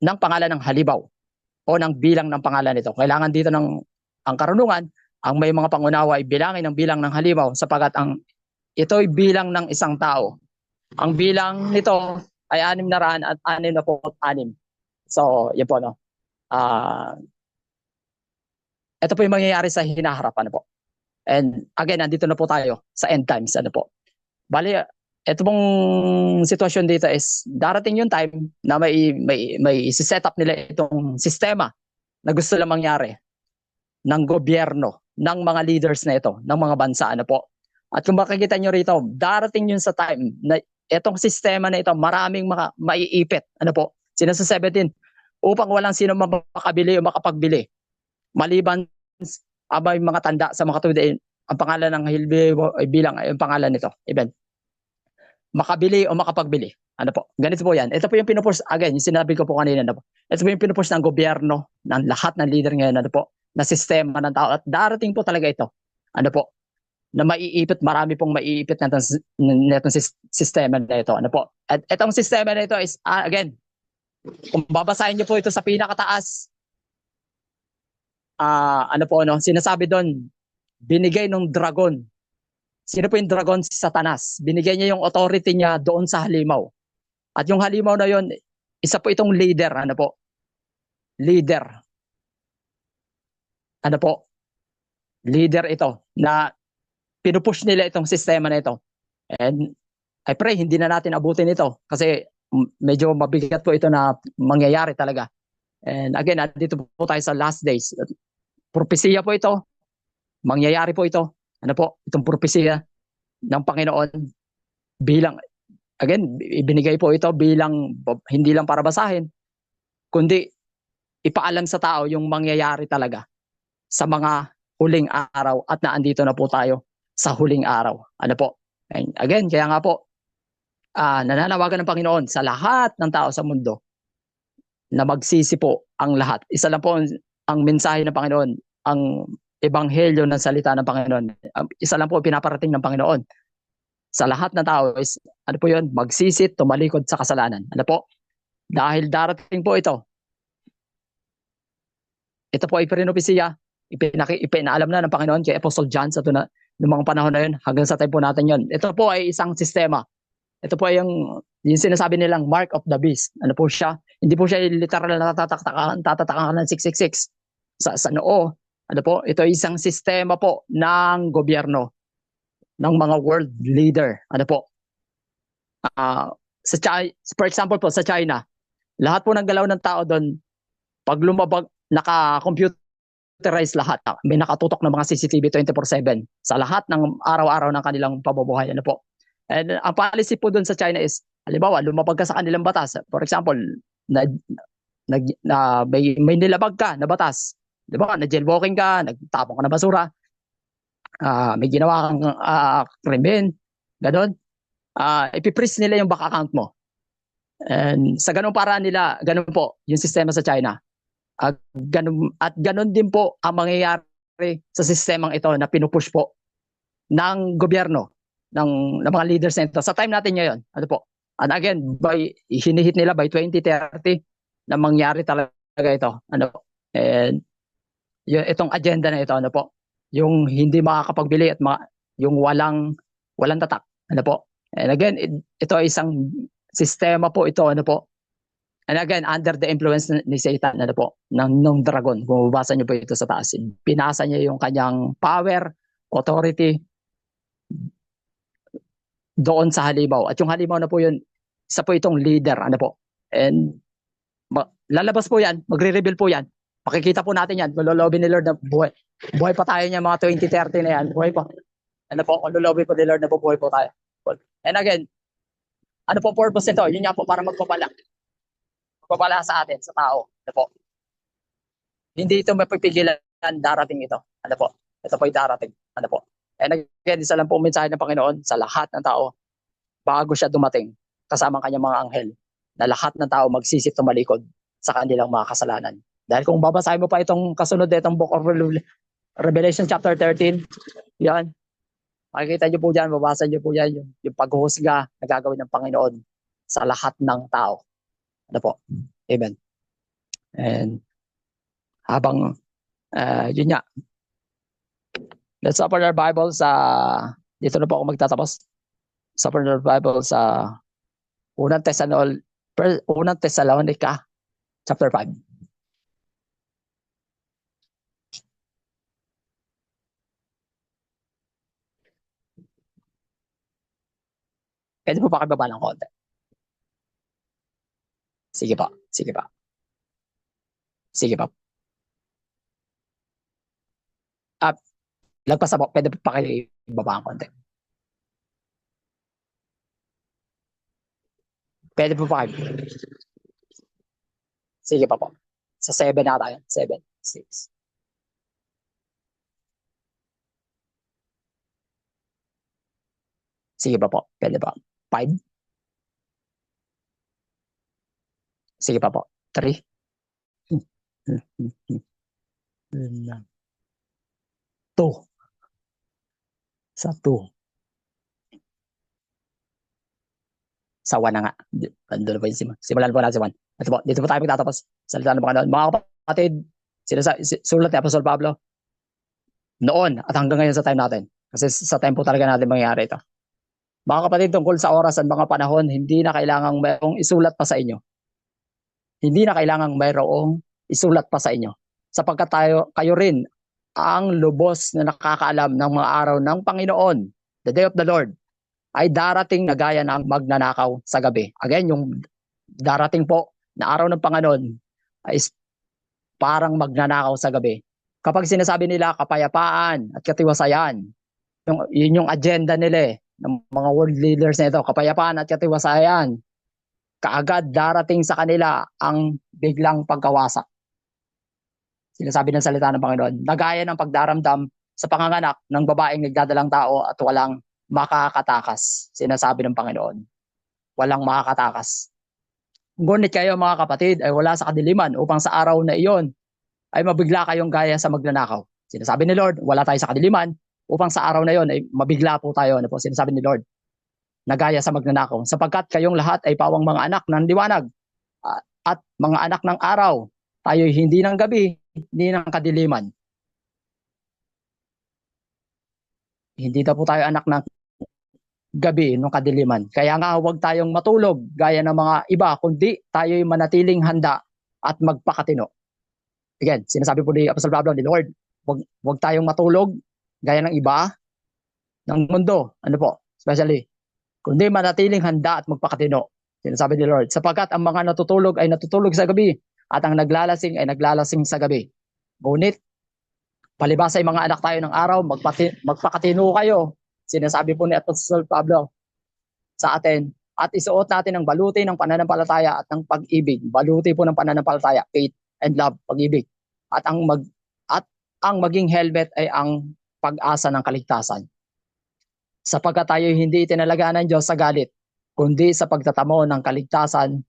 Speaker 3: ng pangalan ng halimaw o ng bilang ng pangalan nito. Kailangan dito ng ang karunungan, ang may mga pangunawa ay bilangin ang bilang ng halimaw sapagat ito'y bilang ng isang tao. Ang bilang nito ay 666. So, yun po, no? Ito po yung mangyayari sa hinaharap, ano po. And again, nandito na po tayo sa end times, ano po. Bali, ito pong sitwasyon dito is darating yung time na may set up nila itong sistema na gusto lang mangyari ng gobyerno, ng mga leaders na ito, ng mga bansa, ano po. At kung makikita nyo rito, darating yun sa time na itong sistema na ito, maraming maiipit. Ano po? Sino sa 17, upang walang sino makabili o makapagbili. Maliban may mga tanda sa mga tuwid, ang pangalan ng halimaw ay bilang ay ang pangalan nito. Even makabili o makapagbili. Ano po? Ganito po yan. Ito po yung pinupush, again, yung sinabi ko po kanina. Ano po? Ito po yung pinupush ng gobyerno, ng lahat ng leader ngayon, ano po, na sistema ng tao. At darating po talaga ito. Ano po? Na maiipit, marami pong maiipit na itong sistema na ito. Ano po? At itong sistema na ito is, again, kung babasahin niyo po ito sa pinakataas, ano po, no? Sinasabi doon, binigay ng dragon. Sino po yung dragon? Si Satanas. Binigay niya yung authority niya doon sa halimaw. At yung halimaw na yon, isa po itong leader. Ano po? Leader. Ano po? Leader ito na pinupush nila itong sistema na ito. And I pray hindi na natin abutin ito kasi medyo mabigat po ito na mangyayari talaga. And again, dito po tayo sa last days. Propesiya po ito. Mangyayari po ito. Ano po? Itong propesiya ng Panginoon bilang, again, ibinigay po ito bilang hindi lang para basahin, kundi ipaalam sa tao yung mangyayari talaga sa mga huling araw at naandito na po tayo sa huling araw. Ano po? And again, kaya nga po, nananawagan ng Panginoon sa lahat ng tao sa mundo na magsisi po ang lahat. Isa lang po ang mensahe ng Panginoon, ang ebanghelyo ng salita ng Panginoon. Isa lang po pinaparating ng Panginoon sa lahat ng tao is, ano po yun? Magsisi, tumalikod sa kasalanan. Ano po? Dahil darating po ito. Ito po ay pinopesiya, ipinaalam na ng Panginoon kay Apostle John sa noong mga panahon na yun, hanggang sa time po natin yun. Ito po ay isang sistema. Ito po ay yung sinasabi nilang mark of the beast. Ano po siya? Hindi po siya literal na tatatakan ng 666 sa noo. Ano po? Ito ay isang sistema po ng gobyerno, ng mga world leader. Ano po? For example po, sa China, lahat po ng galaw ng tao doon, pag lumabag, naka-computerized lahat. May nakatutok ng mga CCTV 24/7 sa lahat ng araw-araw ng kanilang pabubuhay. Ano po? And ang policy po doon sa China is, halimbawa, lumabag ka sa kanilang batas. For example, may nilabag ka na batas. Diba? Na-jailwalking ka, nagtapon ka ng basura, may ginawa kang krimen, gano'n. Ipiprease nila yung bank account mo. And sa ganung paraan nila, ganun po yung sistema sa China. Ganun din po ang mangyayari sa sistemang ito na pinupush po ng gobyerno, ng mga leaders nito. Sa time natin ngayon, ano po? And again, hinihit nila by 2030 na mangyari talaga ito. Ano po? And itong agenda na ito, ano po? Yung hindi makakapagbili at yung walang tatak. Ano po? And again, ito ay isang sistema po ito, ano po? And again, under the influence ni Satan, ano po, ng dragon. Kung mabasa niyo po ito sa taas, pinasa niya yung kanyang power, authority doon sa halimaw. At yung halimaw na po yun, isa po itong leader, ano po. And lalabas po yan, magre-reveal po yan. Makikita po natin yan, lolobi ni Lord na buhay. Buhay pa tayo niya mga 2030 na yan, buhay pa. Ano po, kung lolobi po ni Lord na buhay po tayo. And again, ano po purpose nito? Yun nga po, para magpapala sa atin, sa tao. Ano po? Hindi ito mapipigilan yan, darating ito. Ano po? Ito po yung darating. Ano po? And again, isa lang po mensahe ng Panginoon sa lahat ng tao bago siya dumating kasama ang kanyang mga anghel na lahat ng tao magsisip tumalikod sa kanilang mga kasalanan. Dahil kung babasahin mo pa itong kasunod na itong Book of Revelation chapter 13, yan, makikita nyo po dyan, babasa nyo po yan, yung paghuhusga na gagawin ng Panginoon sa lahat ng tao. Ano po? Amen. And habang, yun nga, let's open our Bible sa, dito na po ako magtatapos. Let's open our Bible sa Unang Tesalonica, chapter 5. Pwede po pa kayo baba ng konti. Sige pa, sige pa. Sige pa. Lagpas po, pwede pa kayo ibaba ng konti. Pwede po pa kayo. Sige pa po. Sa 7 na tayo. 7, 6. Sige pa po. Pwede pa. 5. Sige pa po. 3. 2. Sa 2. Sa 1 na nga. Andun po yung simulan po natin 1. Ito po, dito po tayo magtatapos. Salita ng Panginoon. Mga kapatid, sulat ni Apostol Pablo, noon at hanggang ngayon sa time natin. Kasi sa time po talaga natin mangyayari ito. Mga kapatid, tungkol sa oras at mga panahon, hindi na kailangang mayroong isulat pa sa inyo. Hindi na kailangang mayroong isulat pa sa inyo. Sapagkat kayo rin ang lubos na nakakaalam ng mga araw ng Panginoon, the day of the Lord, ay darating na gaya ng magnanakaw sa gabi. Again, yung darating po na araw ng Panginoon ay parang magnanakaw sa gabi. Kapag sinasabi nila kapayapaan at katiwasayan, yun yung agenda nila ng mga world leaders na ito, kapayapaan at katiwasayan, kaagad darating sa kanila ang biglang pagkawasak. Sinasabi ng salita ng Panginoon, nagaya ng pagdaramdam sa panganganak ng babaeng nagdadalang tao at walang makakatakas. Sinasabi ng Panginoon, walang makakatakas. Ngunit kayo mga kapatid ay wala sa kadiliman upang sa araw na iyon ay mabigla kayong gaya sa magnanakaw. Sinasabi ni Lord, wala tayo sa kadiliman upang sa araw na iyon ay mabigla po tayo. Ano po sinasabi ni Lord? Na gaya sa magnanakaw. Sapagkat kayong lahat ay pawang mga anak ng liwanag at mga anak ng araw. Tayo hindi ng gabi, hindi ng kadiliman. Hindi na po tayo anak ng gabi, ng kadiliman. Kaya nga huwag tayong matulog gaya ng mga iba, kundi tayo'y manatiling handa at magpakatino. Again, sinasabi po ni Apostol Pablo, ni Lord, huwag tayong matulog gaya ng iba ng mundo. Ano po? Especially, kundi manatiling handa at magpakatino. Sinasabi ni Lord, sapagkat ang mga natutulog ay natutulog sa gabi at ang naglalasing ay naglalasing sa gabi. Ngunit, palibas ay mga anak tayo ng araw, magpakatino kayo. Sinasabi po ni Apostol Pablo sa atin, at isuot natin ang baluti ng pananampalataya at ng pag-ibig. Baluti po ng pananampalataya, faith and love, pag-ibig. At ang maging helmet ay ang pag-asa ng kaligtasan. Sapagkat tayo hindi itinalagaan ng Diyos sa galit, kundi sa pagtatamo ng kaligtasan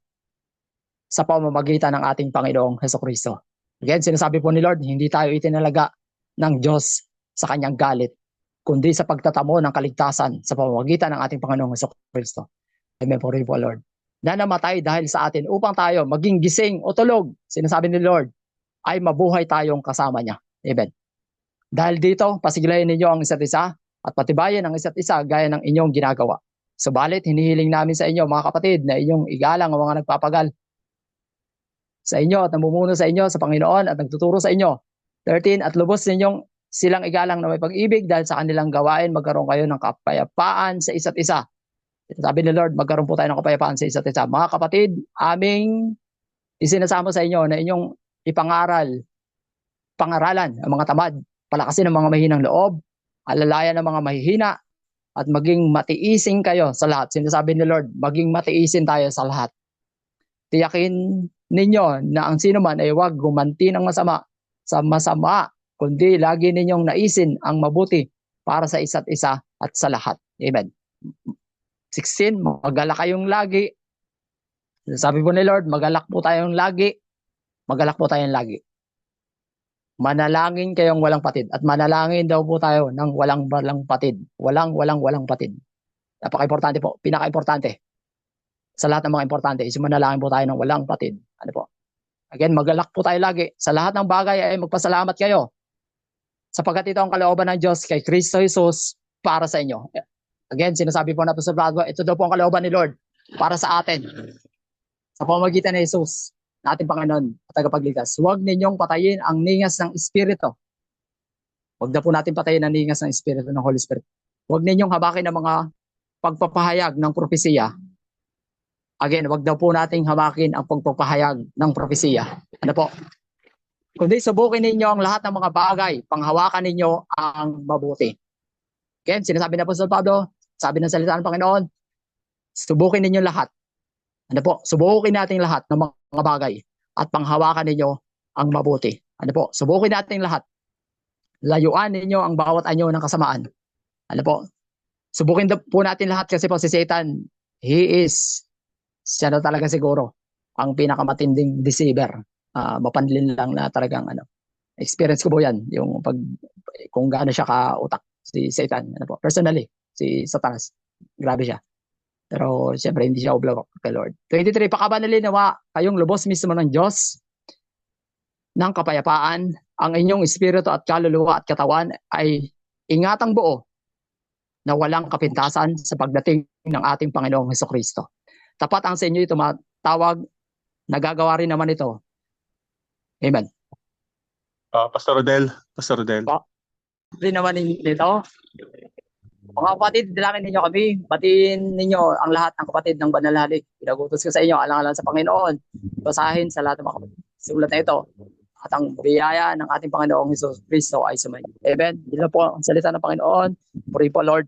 Speaker 3: sa pamamagitan ng ating Panginoong Hesukristo. Again, sinasabi po ni Lord, hindi tayo itinalaga ng Diyos sa kanyang galit, kundi sa pagtatamo ng kaligtasan sa pamamagitan ng ating Panginoong Hesukristo. Amen po rin po, Lord. Na namatay dahil sa atin upang tayo maging gising o tulog, sinasabi ni Lord, ay mabuhay tayong kasama niya. Amen. Dahil dito, pasiglayin ninyo ang isa't isa at patibayan ang isa't isa gaya ng inyong ginagawa. Subalit, hinihiling namin sa inyo, mga kapatid, na inyong igalang ang mga nagpapagal sa inyo at namumuno sa inyo sa Panginoon at nagtuturo sa inyo. 13, at lubos ninyong silang igalang na may pag-ibig dahil sa kanilang gawain magkaroon kayo ng kapayapaan sa isa't isa. Sabi ni Lord, magkaroon po tayo ng kapayapaan sa isa't isa. Mga kapatid, aming isinasama sa inyo na inyong pangaralan ang mga tamad, palakasin ang mga mahinang loob, alalayan ang mga mahihina, at maging matiising kayo sa lahat. Sinasabi ni Lord, maging matiisin tayo sa lahat. Tiyakin ninyo na ang sino man ay huwag gumanti ng masama sa masama kundi lagi ninyong naisin ang mabuti para sa isa't isa at sa lahat. Amen. 16, magalak kayong lagi. Sabi po ni Lord, magalak po tayong lagi. Magalak po tayong lagi. Manalangin kayong walang patid. At manalangin daw po tayo ng walang patid. Walang patid. Napaka-importante po. Pinaka-importante. Sa lahat ng mga importante, is manalangin po tayo ng walang patid. Ano po? Again, magalak po tayo lagi. Sa lahat ng bagay ay magpasalamat kayo. Sapagkat ito ang kalooban ng Diyos kay Kristo Jesus para sa inyo. Again, sinasabi po na po sa Brado, ito daw po ang kalooban ni Lord para sa atin. Sa pamamagitan ni Jesus, na ating Panginoon at tagapagligtas. Huwag ninyong patayin ang ningas ng Espiritu. Huwag na po natin patayin ang ningas ng Espiritu ng Holy Spirit. Huwag ninyong habakin ang mga pagpapahayag ng propesiya. Again, huwag daw po nating habakin ang pagpapahayag ng propesiya. Ano po? Kundi subukin ninyo ang lahat ng mga bagay, panghawakan ninyo ang mabuti. Again, sinasabi na po sa Pablo, sabi ng salita ng Panginoon, subukin ninyo lahat. Ano po? Subukin natin lahat ng mga bagay at panghawakan ninyo ang mabuti. Ano po? Subukin natin lahat. Layuan ninyo ang bawat anyo ng kasamaan. Ano po? Subukin po natin lahat kasi po si Satan, siya na talaga siguro ang pinakamatinding deceiver. Mapanlin lang na talagang experience ko po yan, yung kung gaano siya ka-utak si Satan. Ano po? Personally, si Satanas. Grabe siya. Pero siyempre hindi siya oblog kay Lord. 23, pakabanalin nawa kayong lubos mismo ng Diyos ng kapayapaan. Ang inyong espiritu at kaluluwa at katawan ay ingatang buo na walang kapintasan sa pagdating ng ating Panginoong Hesukristo. Tapat ang sa inyo ito matawag, nagagawa rin naman ito. Amen.
Speaker 2: Pastor Rodel.
Speaker 3: Rin naman nito. Mga kapatid, dalangin ninyo kami. Batiin ninyo ang lahat ng kapatid ng Banal Halik. Pinagutos ko sa inyo, alang-alang sa Panginoon. Basahin sa lahat ng mga sulat na ito. At ang biyaya ng ating Panginoong Hesus Kristo ay sumayin. Amen. Dito po ang salita ng Panginoon. Puri po, Lord.